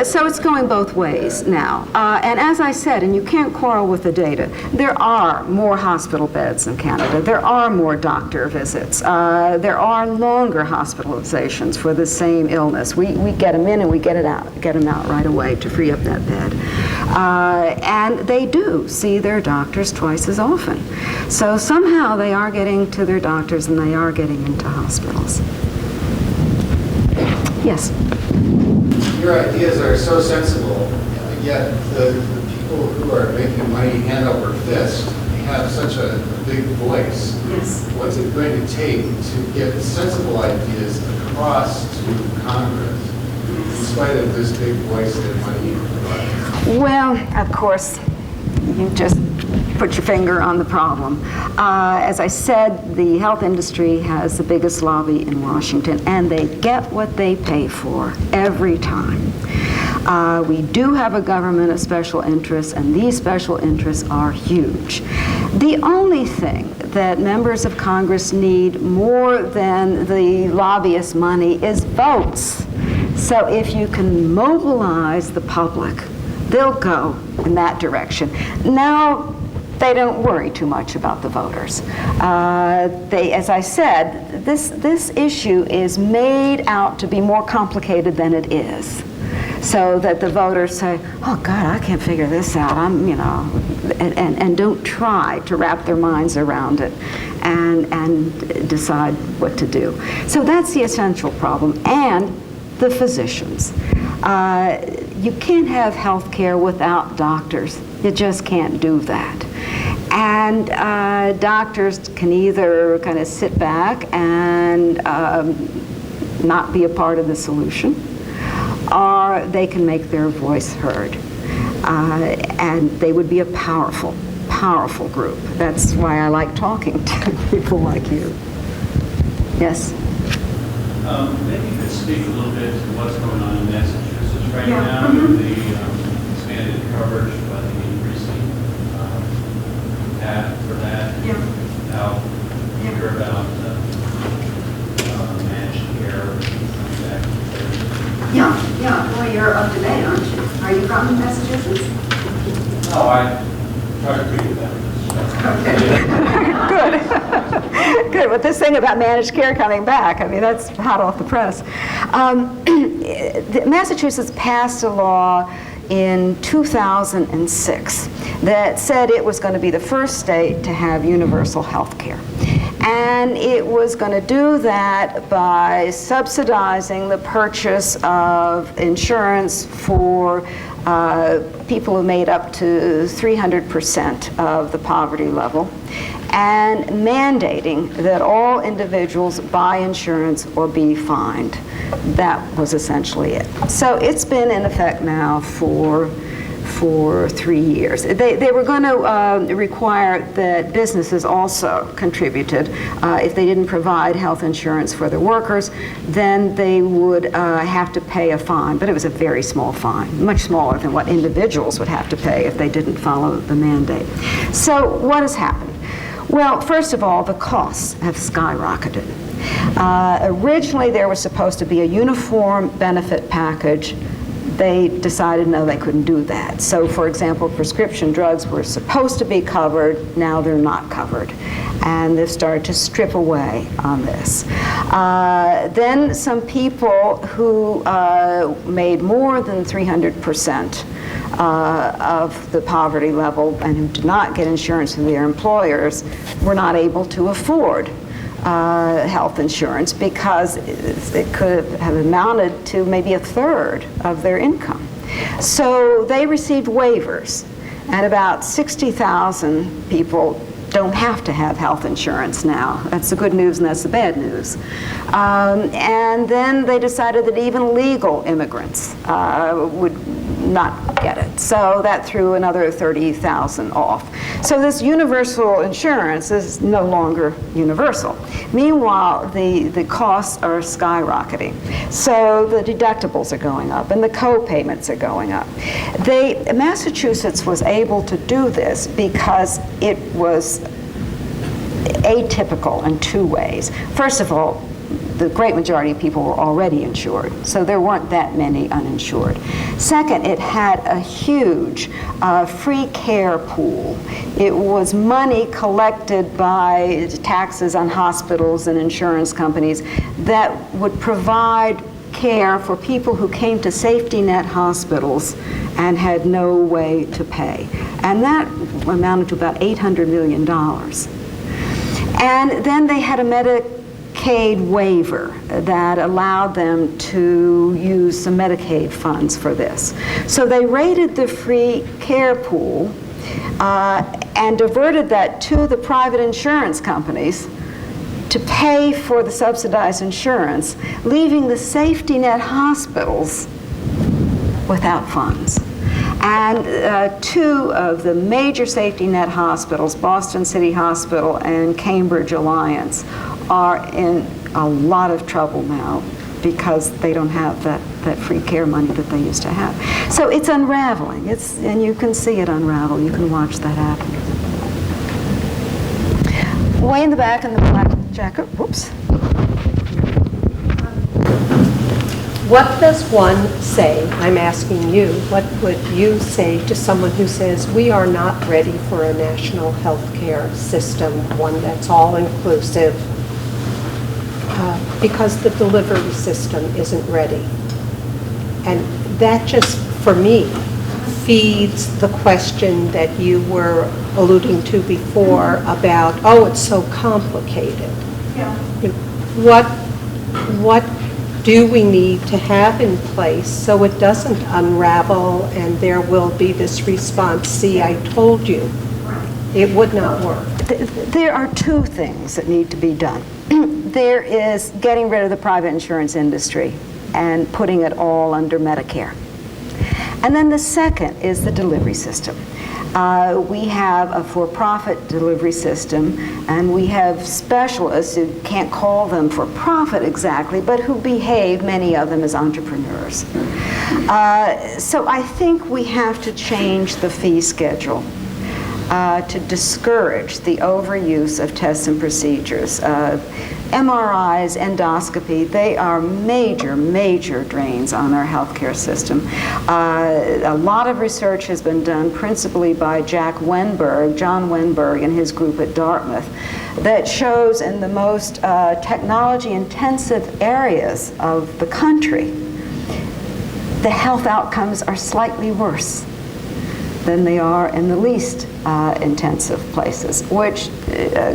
[SPEAKER 3] So it's going both ways now. And as I said, and you can't quarrel with the data, there are more hospital beds in Canada. There are more doctor visits. There are longer hospitalizations for the same illness. We get them in and we get them out right away to free up that bed. And they do see their doctors twice as often. So somehow they are getting to their doctors and they are getting into hospitals. Yes?
[SPEAKER 8] Your ideas are so sensible, yet the people who are making money hand over fist have such a big voice.
[SPEAKER 3] Yes.
[SPEAKER 8] What's it going to take to get sensible ideas across to Congress, in spite of this big voice that money provides?
[SPEAKER 3] Well, of course, you just put your finger on the problem. As I said, the health industry has the biggest lobby in Washington, and they get what they pay for every time. We do have a government of special interests, and these special interests are huge. The only thing that members of Congress need more than the lobbyist money is votes. So if you can mobilize the public, they'll go in that direction. Now, they don't worry too much about the voters. As I said, this issue is made out to be more complicated than it is, so that the voters say, "Oh God, I can't figure this out." And don't try to wrap their minds around it and decide what to do. So that's the essential problem, and the physicians. You can't have health care without doctors. You just can't do that. And doctors can either kind of sit back and not be a part of the solution, or they can make their voice heard. And they would be a powerful, powerful group. That's why I like talking to people like you. Yes?
[SPEAKER 9] Maybe you could speak a little bit to what's going on in Massachusetts right now with the expanded coverage, but the increasing path for that. How you hear about managed care coming back.
[SPEAKER 3] Yeah. Well, you're up to date, aren't you? Are you from Massachusetts?
[SPEAKER 9] Oh, I try to agree with that.
[SPEAKER 3] Good. Good. With this thing about managed care coming back, I mean, that's hot off the press. Massachusetts passed a law in 2006 that said it was going to be the first state to have universal health care. And it was going to do that by subsidizing the purchase of insurance for people who made up to 300% of the poverty level, and mandating that all individuals buy insurance or be fined. That was essentially it. So it's been in effect now for 3 years. They were going to require that businesses also contributed. If they didn't provide health insurance for their workers, then they would have to pay a fine, but it was a very small fine, much smaller than what individuals would have to pay if they didn't follow the mandate. So what has happened? Well, first of all, the costs have skyrocketed. Originally, there was supposed to be a uniform benefit package. They decided, no, they couldn't do that. So, for example, prescription drugs were supposed to be covered. Now they're not covered. And they've started to strip away on this. Then some people who made more than 300% of the poverty level and who did not get insurance from their employers were not able to afford health insurance because it could have amounted to maybe a third of their income. So they received waivers, and about 60,000 people don't have to have health insurance now. That's the good news and that's the bad news. And then they decided that even legal immigrants would not get it. So that threw another 30,000 off. So this universal insurance is no longer universal. Meanwhile, the costs are skyrocketing. So the deductibles are going up and the co-payments are going up. Massachusetts was able to do this because it was atypical in two ways. First of all, the great majority of people were already insured, so there weren't that many uninsured. Second, it had a huge free care pool. It was money collected by taxes on hospitals and insurance companies that would provide care for people who came to safety net hospitals and had no way to pay. And that amounted to about $800 million. And then they had a Medicaid waiver that allowed them to use some Medicaid funds for this. So they raided the free care pool and diverted that to the private insurance companies to pay for the subsidized insurance, leaving the safety net hospitals without funds. And two of the major safety net hospitals, Boston City Hospital and Cambridge Alliance, are in a lot of trouble now because they don't have that free care money that they used to have. So it's unraveling, and you can see it unravel. You can watch that happen. Way in the back in the black jacket, whoops.
[SPEAKER 10] What does one say, I'm asking you, what would you say to someone who says, we are not ready for a national health care system, one that's all-inclusive, because the delivery system isn't ready? And that just, for me, feeds the question that you were alluding to before about, oh, it's so complicated.
[SPEAKER 2] Yeah.
[SPEAKER 10] What do we need to have in place so it doesn't unravel and there will be this response, see, I told you, it would not work?
[SPEAKER 3] There are two things that need to be done. There is getting rid of the private insurance industry and putting it all under Medicare. And then the second is the delivery system. We have a for-profit delivery system, and we have specialists who can't call them for-profit exactly, but who behave, many of them, as entrepreneurs. So I think we have to change the fee schedule to discourage the overuse of tests and procedures. MRIs, endoscopy, they are major, major drains on our healthcare system. A lot of research has been done, principally by John Wenberg and his group at Dartmouth, that shows in the most technology-intensive areas of the country, the health outcomes are slightly worse than they are in the least intensive places, which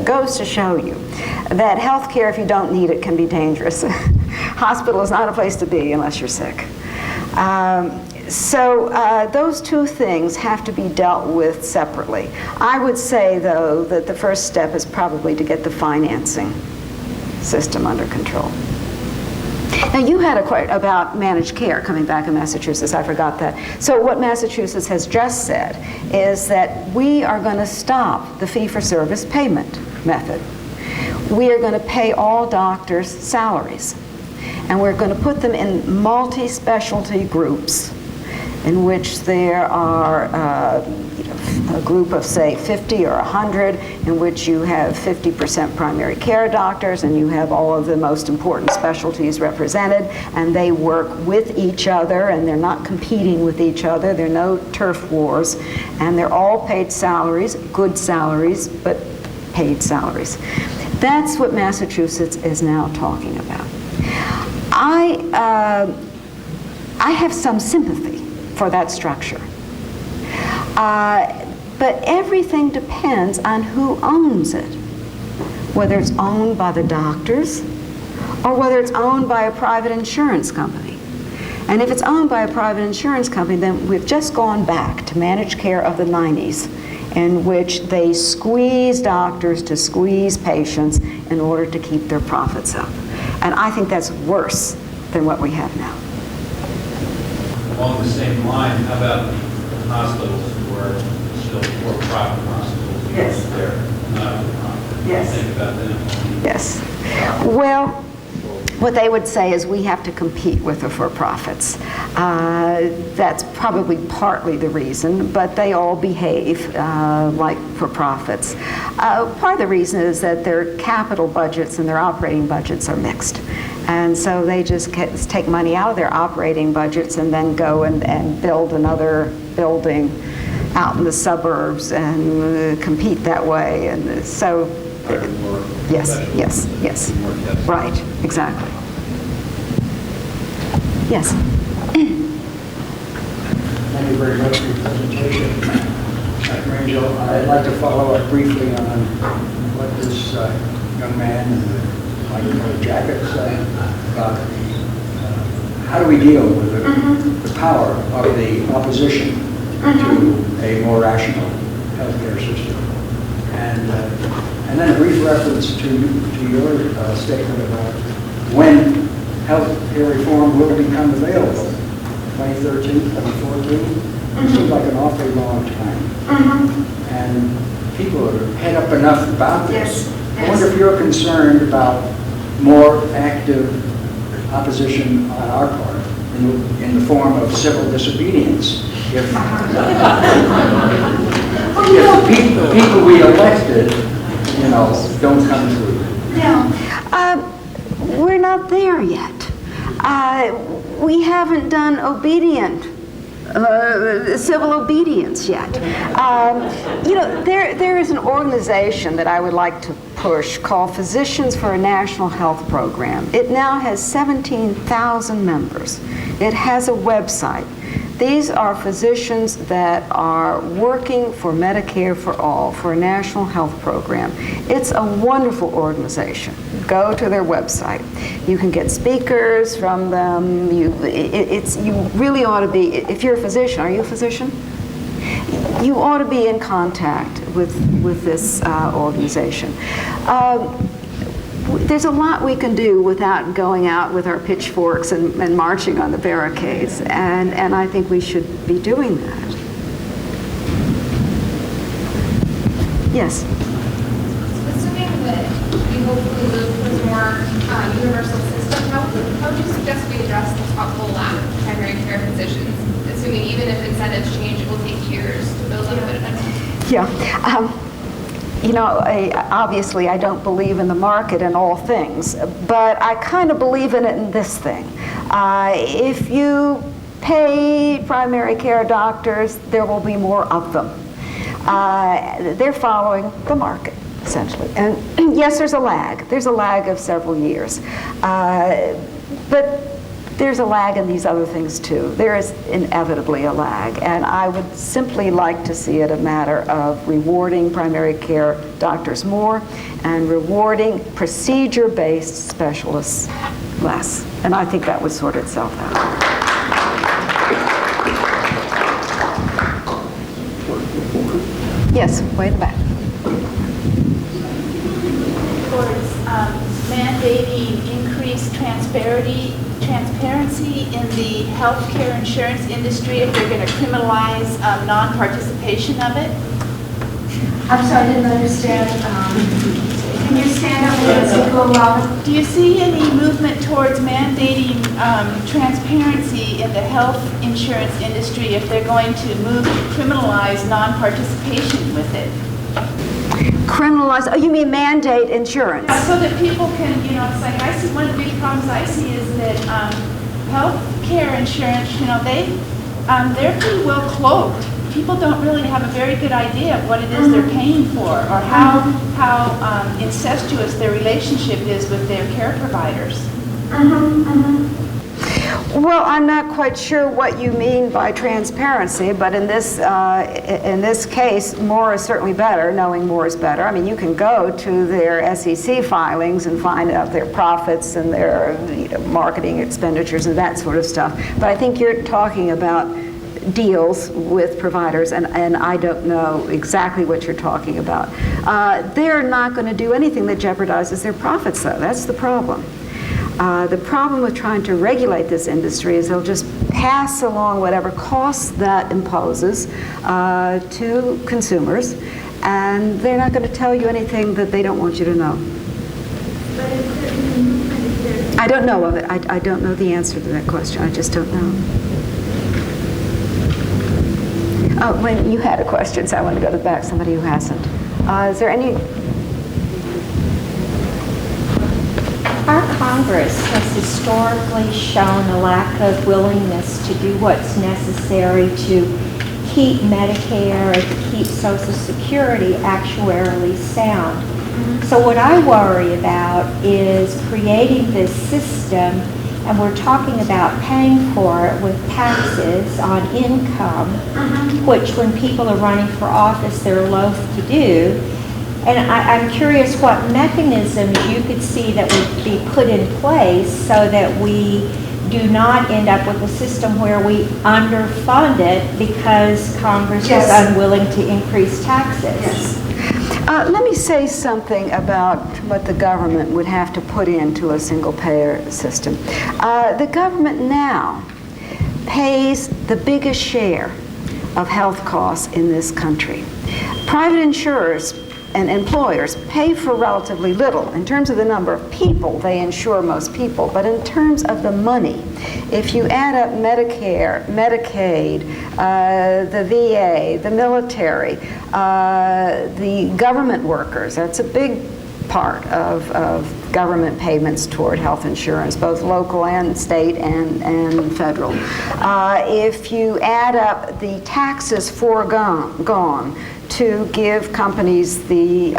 [SPEAKER 3] goes to show you that healthcare, if you don't need it, can be dangerous. Hospital is not a place to be unless you're sick. So those two things have to be dealt with separately. I would say, though, that the first step is probably to get the financing system under control. Now, you had a question about managed care coming back in Massachusetts. I forgot that. So what Massachusetts has just said is that we are going to stop the fee-for-service payment method. We are going to pay all doctors' salaries, and we're going to put them in multi-specialty groups in which there are a group of, say, 50 or 100, in which you have 50% primary care doctors, and you have all of the most important specialties represented, and they work with each other, and they're not competing with each other. There are no turf wars, and they're all paid salaries, good salaries, but paid salaries. That's what Massachusetts is now talking about. I have some sympathy for that structure. But everything depends on who owns it, whether it's owned by the doctors or whether it's owned by a private insurance company. And if it's owned by a private insurance company, then we've just gone back to managed care of the 90s, in which they squeeze doctors to squeeze patients in order to keep their profits up. And I think that's worse than what we have now.
[SPEAKER 9] Along the same line, how about hospitals who are still for-profit hospitals?
[SPEAKER 3] Yes.
[SPEAKER 9] They're not for-profit.
[SPEAKER 3] Yes.
[SPEAKER 9] Think about that.
[SPEAKER 3] Yes. Well, what they would say is we have to compete with the for-profits. That's probably partly the reason, but they all behave like not-for-profits. Part of the reason is that their capital budgets and their operating budgets are mixed. And so they just take money out of their operating budgets and then go and build another building out in the suburbs and compete that way. And so, yes, right, exactly. Yes.
[SPEAKER 11] Thank you very much for your presentation. Dr. Rangel, I'd like to follow up briefly on what this young man in the white colored jacket said about how do we deal with the power of the opposition to a more rational healthcare system. And then a brief reference to your statement about when healthcare reform will become available. 2013, 2014, it seems like an awfully long time. And people are head up enough about this. I wonder if you're concerned about more active opposition on our part in the form of civil disobedience. If the people we elected, don't come through.
[SPEAKER 3] No, we're not there yet. We haven't done civil obedience yet. There is an organization that I would like to push called Physicians for a National Health Program. It now has 17,000 members. It has a website. These are physicians that are working for Medicare for All, for a national health program. It's a wonderful organization. Go to their website. You can get speakers from them. You really ought to be, if you're a physician, are you a physician? You ought to be in contact with this organization. There's a lot we can do without going out with our pitchforks and marching on the barricades, and I think we should be doing that. Yes?
[SPEAKER 12] Assuming that we hopefully move towards a more universal system, how would you suggest we address the possible lack of primary care physicians, assuming even if incentives change, it will take years to build up a bit of it?
[SPEAKER 3] Yeah. Obviously I don't believe in the market in all things, but I kind of believe in it in this thing. If you pay primary care doctors, there will be more of them. They're following the market, essentially. And yes, there's a lag. There's a lag of several years. But there's a lag in these other things too. There is inevitably a lag, and I would simply like to see it a matter of rewarding primary care doctors more and rewarding procedure-based specialists less. And I think that would sort itself out. Yes, way in the back.
[SPEAKER 13] Towards mandating increased transparency in the healthcare insurance industry if they're going to criminalize non-participation of it?
[SPEAKER 14] I'm sorry, I didn't understand. Can you stand up and speak a little louder?
[SPEAKER 13] Do you see any movement towards mandating transparency in the health insurance industry if they're going to move to criminalize non-participation with it?
[SPEAKER 3] Criminalize, oh, you mean mandate insurance?
[SPEAKER 13] Yeah, so that people can, it's like I see, one of the big problems I see is that health care insurance, they're pretty well cloaked. People don't really have a very good idea of what it is they're paying for or how incestuous their relationship is with their care providers.
[SPEAKER 3] Well, I'm not quite sure what you mean by transparency, but in this case, more is certainly better. Knowing more is better. I mean, you can go to their SEC filings and find out their profits and their marketing expenditures and that sort of stuff. But I think you're talking about deals with providers, and I don't know exactly what you're talking about. They're not going to do anything that jeopardizes their profits, though. That's the problem. The problem with trying to regulate this industry is they'll just pass along whatever costs that imposes to consumers, and they're not going to tell you anything that they don't want you to know. I don't know of it. I don't know the answer to that question. I just don't know. Oh, when you had a question, so I want to go to the back, somebody who hasn't. Is there any?
[SPEAKER 15] Our Congress has historically shown a lack of willingness to do what's necessary to keep Medicare and to keep Social Security actuarially sound. So what I worry about is creating this system, and we're talking about paying for it with taxes on income, which when people are running for office, they're loath to do. And I'm curious what mechanisms you could see that would be put in place so that we do not end up with a system where we underfund it because Congress is unwilling to increase taxes.
[SPEAKER 3] Let me say something about what the government would have to put into a single-payer system. The government now pays the biggest share of health costs in this country. Private insurers and employers pay for relatively little. In terms of the number of people, they insure most people, but in terms of the money, if you add up Medicare, Medicaid, the VA, the military, the government workers, that's a big part of government payments toward health insurance, both local and state and federal. If you add up the taxes foregone to give companies the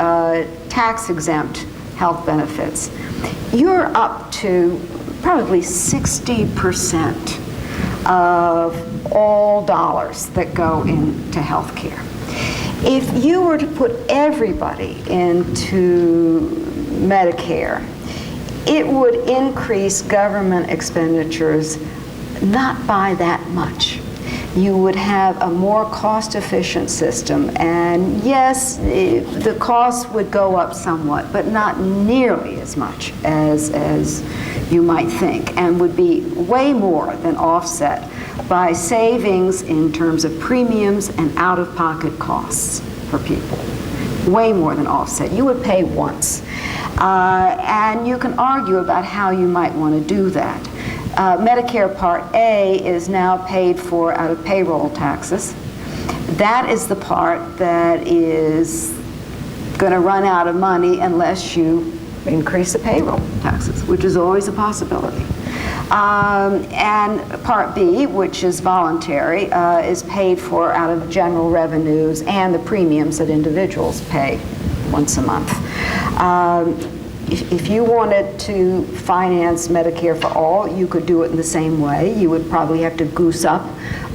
[SPEAKER 3] tax-exempt health benefits, you're up to probably 60% of all dollars that go into health care. If you were to put everybody into Medicare, it would increase government expenditures not by that much. You would have a more cost-efficient system, and yes, the costs would go up somewhat, but not nearly as much as you might think, and would be way more than offset by savings in terms of premiums and out-of-pocket costs for people. Way more than offset. You would pay once. And you can argue about how you might want to do that. Medicare Part A is now paid for out of payroll taxes. That is the part that is going to run out of money unless you increase the payroll taxes, which is always a possibility. And Part B, which is voluntary, is paid for out of general revenues and the premiums that individuals pay once a month. If you wanted to finance Medicare for all, you could do it in the same way. You would probably have to goose up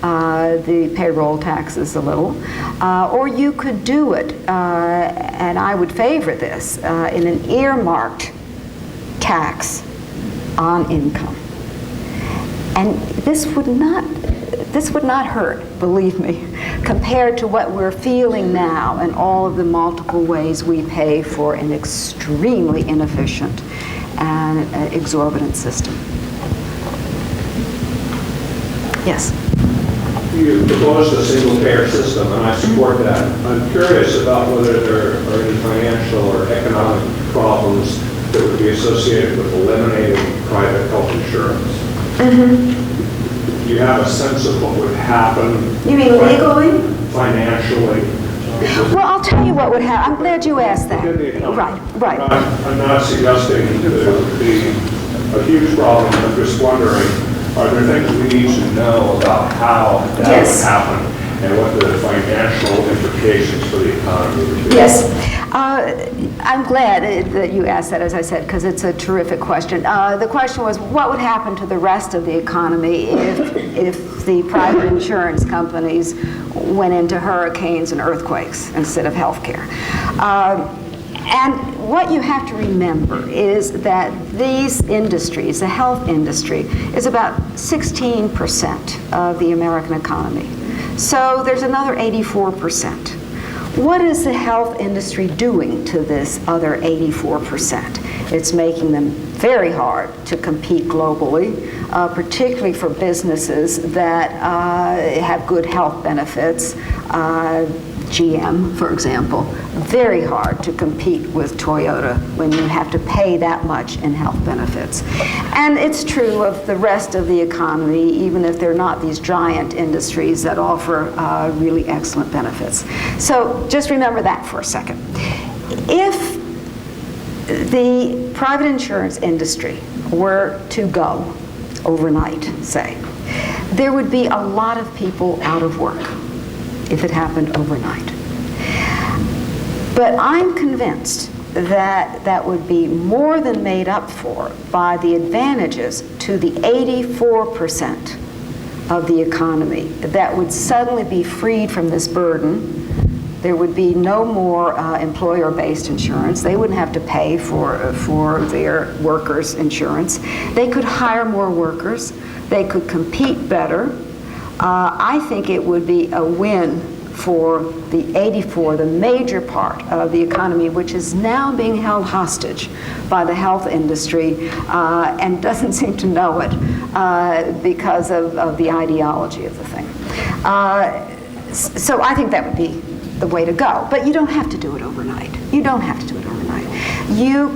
[SPEAKER 3] the payroll taxes a little. Or you could do it, and I would favor this, in an earmarked tax on income. And this would not hurt, believe me, compared to what we're feeling now and all of the multiple ways we pay for an extremely inefficient and exorbitant system. Yes?
[SPEAKER 16] You proposed a single-payer system, and I support that. I'm curious about whether there are any financial or economic problems that would be associated with eliminating private health insurance. Do you have a sense of what would happen?
[SPEAKER 3] You mean legally?
[SPEAKER 16] Financially?
[SPEAKER 3] Well, I'll tell you what would happen. I'm glad you asked that. Right.
[SPEAKER 16] I'm not suggesting that it would be a huge problem. I'm just wondering, are there things we need to know about how that would happen and what the financial implications for the economy would be?
[SPEAKER 3] Yes. I'm glad that you asked that, as I said, because it's a terrific question. The question was, what would happen to the rest of the economy if the private insurance companies went into hurricanes and earthquakes instead of health care? And what you have to remember is that these industries, the health industry, is about 16% of the American economy. So there's another 84%. What is the health industry doing to this other 84%? It's making them very hard to compete globally, particularly for businesses that have good health benefits, GM, for example, very hard to compete with Toyota when you have to pay that much in health benefits. And it's true of the rest of the economy, even if they're not these giant industries that offer really excellent benefits. So just remember that for a second. If the private insurance industry were to go overnight, say, there would be a lot of people out of work if it happened overnight. But I'm convinced that that would be more than made up for by the advantages to the 84% of the economy that would suddenly be freed from this burden. There would be no more employer-based insurance. They wouldn't have to pay for their workers' insurance. They could hire more workers. They could compete better. I think it would be a win for the 84, the major part of the economy, which is now being held hostage by the health industry and doesn't seem to know it because of the ideology of the thing. So I think that would be the way to go. But you don't have to do it overnight. You don't have to do it overnight. You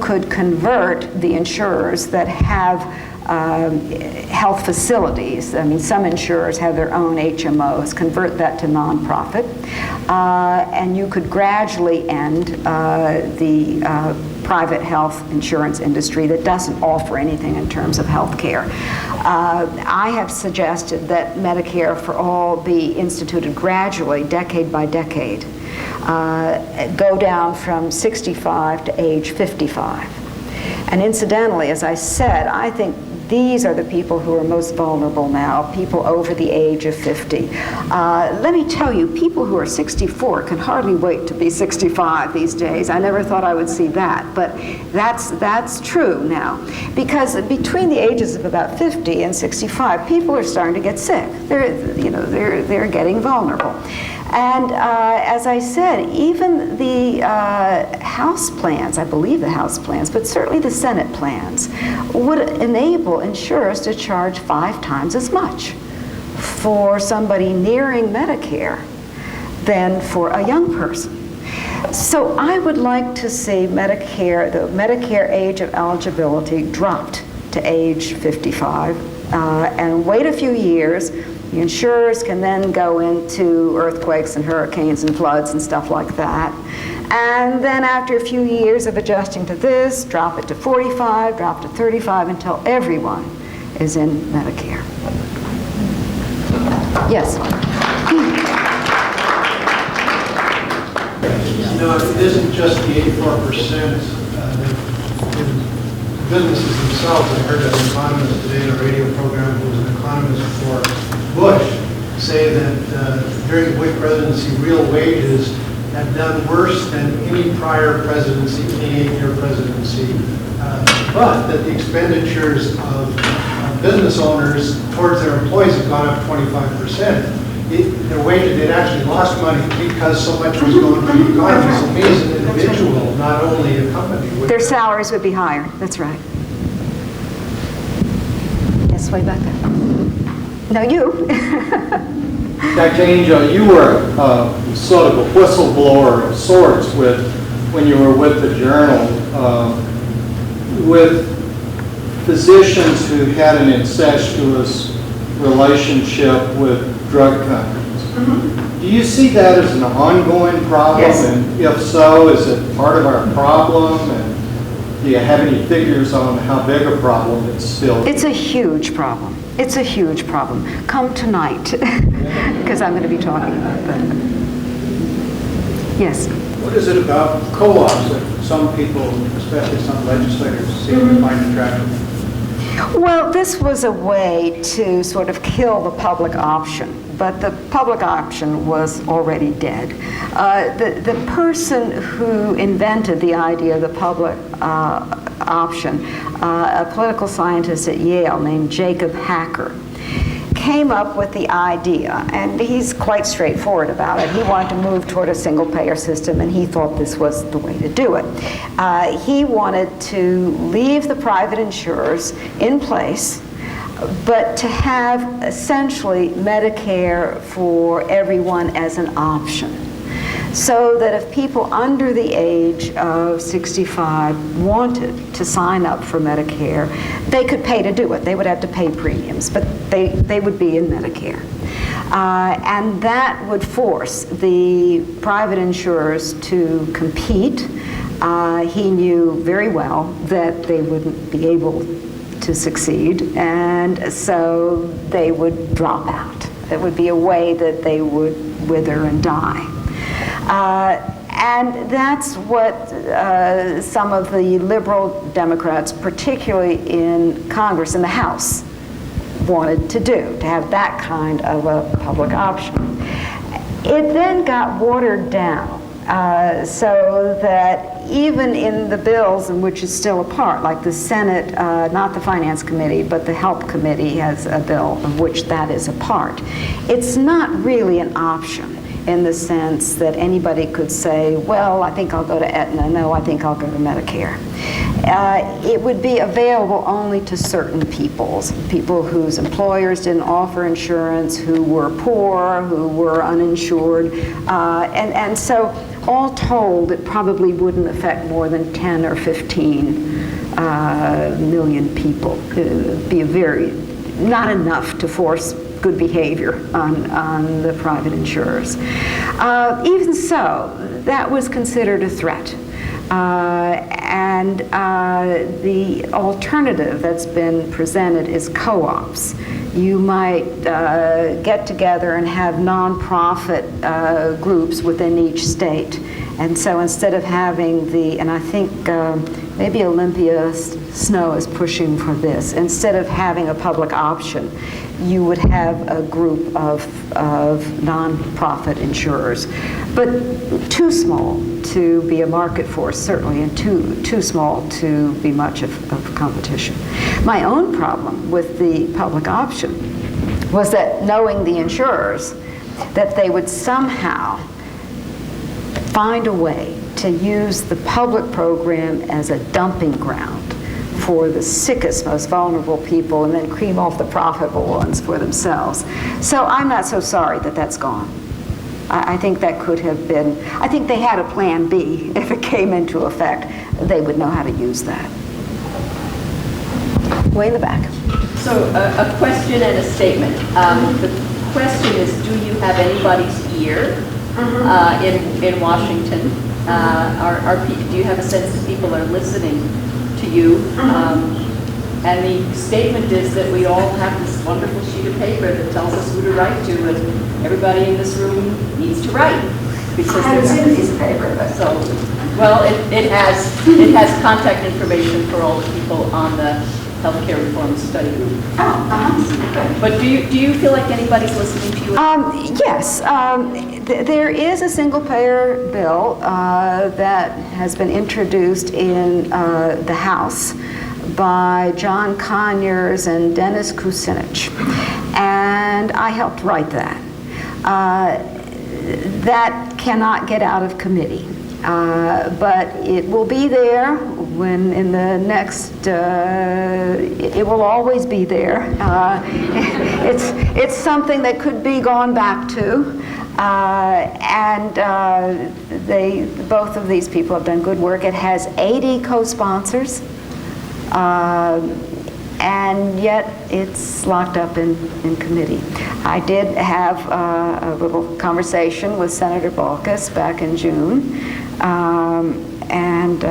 [SPEAKER 3] could convert the insurers that have health facilities. I mean, some insurers have their own HMOs, convert that to nonprofit, and you could gradually end the private health insurance industry that doesn't offer anything in terms of health care. I have suggested that Medicare for All be instituted gradually, decade by decade, go down from 65 to age 55. And incidentally, as I said, I think these are the people who are most vulnerable now, people over the age of 50. Let me tell you, people who are 64 can hardly wait to be 65 these days. I never thought I would see that, but that's true now. Because between the ages of about 50 and 65, people are starting to get sick. They're getting vulnerable. And as I said, even the House plans, I believe the House plans, but certainly the Senate plans, would enable insurers to charge 5 times as much for somebody nearing Medicare than for a young person. So I would like to see the Medicare age of eligibility dropped to age 55 and wait a few years. The insurers can then go into earthquakes and hurricanes and floods and stuff like that. And then after a few years of adjusting to this, drop it to 45, drop to 35 until everyone is in Medicare. Yes?
[SPEAKER 17] No, it isn't just the 84% businesses themselves. I heard an economist today in a radio program who was an economist for Bush say that during the Bush presidency, real wages have done worse than any prior presidency, any 8-year presidency, but that the expenditures of business owners towards their employees have gone up 25%. Their wages, they'd actually lost money because so much was going to the economy. So me as an individual, not only a company.
[SPEAKER 3] Their salaries would be higher. That's right. Yes, way back there. No, you.
[SPEAKER 18] Dr. Angel, you were sort of a whistleblower of sorts when you were with the Journal, with physicians who had an incestuous relationship with drug companies. Mm-hmm. Do you see that as an ongoing problem? Yes. And if so, is it part of our problem? And do you have any figures on how big a problem it's still?
[SPEAKER 3] It's a huge problem. It's a huge problem. Come tonight, because I'm going to be talking about that. Yes?
[SPEAKER 11] What is it about co-ops that some people, especially some legislators, seem to find attractive?
[SPEAKER 3] Well, this was a way to sort of kill the public option, but the public option was already dead. The person who invented the idea of the public option, a political scientist at Yale named Jacob Hacker, came up with the idea, and he's quite straightforward about it. He wanted to move toward a single-payer system, and he thought this was the way to do it. He wanted to leave the private insurers in place but to have essentially Medicare for everyone as an option. So that if people under the age of 65 wanted to sign up for Medicare, they could pay to do it. They would have to pay premiums, but they would be in Medicare. And that would force the private insurers to compete. He knew very well that they wouldn't be able to succeed, and so they would drop out. It would be a way that they would wither and die. And that's what some of the liberal Democrats, particularly in Congress, in the House, wanted to do, to have that kind of a public option. It then got watered down so that even in the bills in which it's still a part, like the Senate, not the Finance Committee, but the Health Committee has a bill of which that is a part, it's not really an option in the sense that anybody could say, well, I think I'll go to Aetna, no, I think I'll go to Medicare. It would be available only to certain people whose employers didn't offer insurance, who were poor, who were uninsured, and so all told, it probably wouldn't affect more than 10 or 15 million people. It would be not enough to force good behavior on the private insurers. Even so, that was considered a threat. And the alternative that's been presented is co-ops. You might get together and have nonprofit groups within each state. And so instead of having and I think maybe Olympia Snow is pushing for this, instead of having a public option, you would have a group of nonprofit insurers, but too small to be a market force, certainly, and too small to be much of competition. My own problem with the public option was that knowing the insurers, that they would somehow find a way to use the public program as a dumping ground for the sickest, most vulnerable people, and then cream off the profitable ones for themselves. So I'm not so sorry that that's gone. I think that could have been, I think they had a plan B. If it came into effect, they would know how to use that. Way in the back.
[SPEAKER 19] So a question and a statement. The question is, do you have anybody's ear in Washington? Do you have a sense that people are listening to you? And the statement is that we all have this wonderful sheet of paper that tells us who to write to, and everybody in this room needs to write. Because
[SPEAKER 2] I haven't seen a piece of paper, but
[SPEAKER 19] so, well, it has contact information for all the people on the healthcare reform study group. But do you feel like anybody's listening to you?
[SPEAKER 3] Yes. There is a single-payer bill that has been introduced in the House by John Conyers and Dennis Kucinich, and I helped write that. That cannot get out of committee, but it will be there when in the next, it will always be there. It's something that could be gone back to. And both of these people have done good work. It has 80 co-sponsors, and yet it's locked up in committee. I did have a little conversation with Senator Balkus back in June, and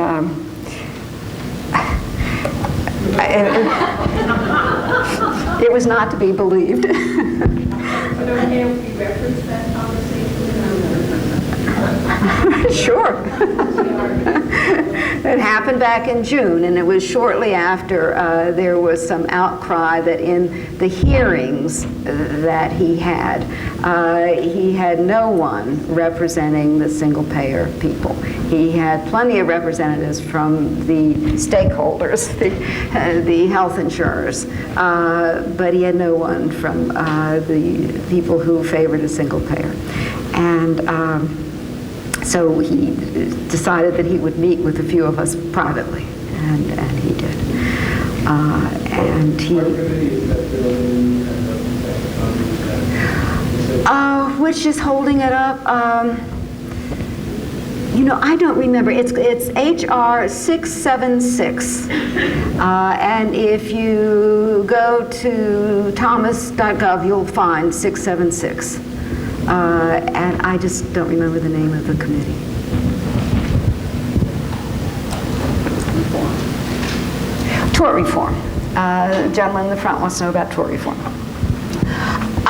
[SPEAKER 3] it was not to be believed. Sure. It happened back in June, and it was shortly after there was some outcry that in the hearings that he had no one representing the single-payer people. He had plenty of representatives from the stakeholders, the health insurers, but he had no one from the people who favored a single-payer. And so he decided that he would meet with a few of us privately, and he did. And he. Which is holding it up? I don't remember. It's HR 676. And if you go to thomas.gov, you'll find 676. And I just don't remember the name of the committee. Tort reform. The gentleman in the front wants to know about tort reform.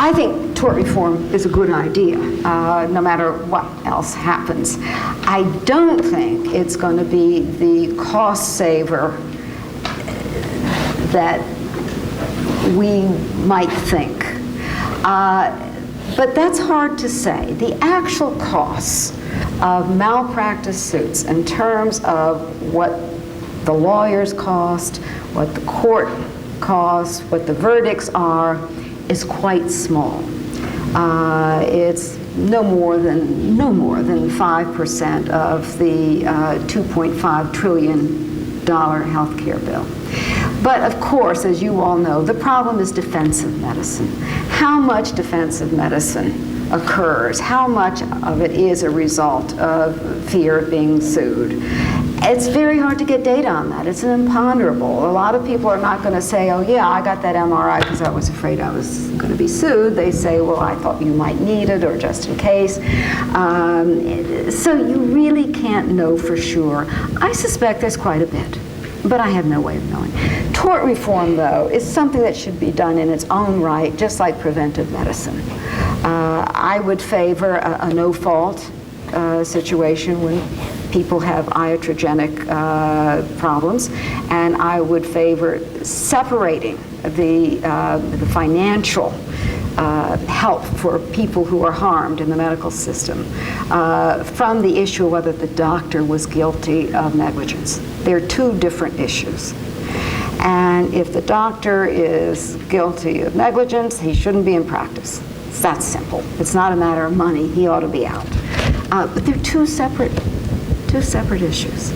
[SPEAKER 3] I think tort reform is a good idea, no matter what else happens. I don't think it's going to be the cost saver that we might think. But that's hard to say. The actual costs of malpractice suits in terms of what the lawyers cost, what the court costs, what the verdicts are, is quite small. It's no more than 5% of the $2.5 trillion healthcare bill. But of course, as you all know, the problem is defensive medicine. How much defensive medicine occurs? How much of it is a result of fear of being sued? It's very hard to get data on that. It's an imponderable. A lot of people are not going to say, oh yeah, I got that MRI because I was afraid I was going to be sued. They say, well, I thought you might need it, or just in case. So you really can't know for sure. I suspect there's quite a bit, but I have no way of knowing. Tort reform, though, is something that should be done in its own right, just like preventive medicine. I would favor a no-fault situation when people have iatrogenic problems, and I would favor separating the financial help for people who are harmed in the medical system from the issue of whether the doctor was guilty of negligence. They're two different issues. And if the doctor is guilty of negligence, he shouldn't be in practice. It's that simple. It's not a matter of money. He ought to be out. But they're two separate issues.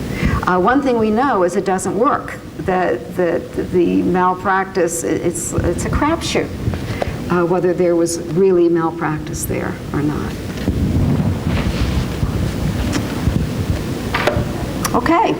[SPEAKER 3] One thing we know is it doesn't work. That the malpractice, it's a crapshoot whether there was really malpractice there or not. Okay.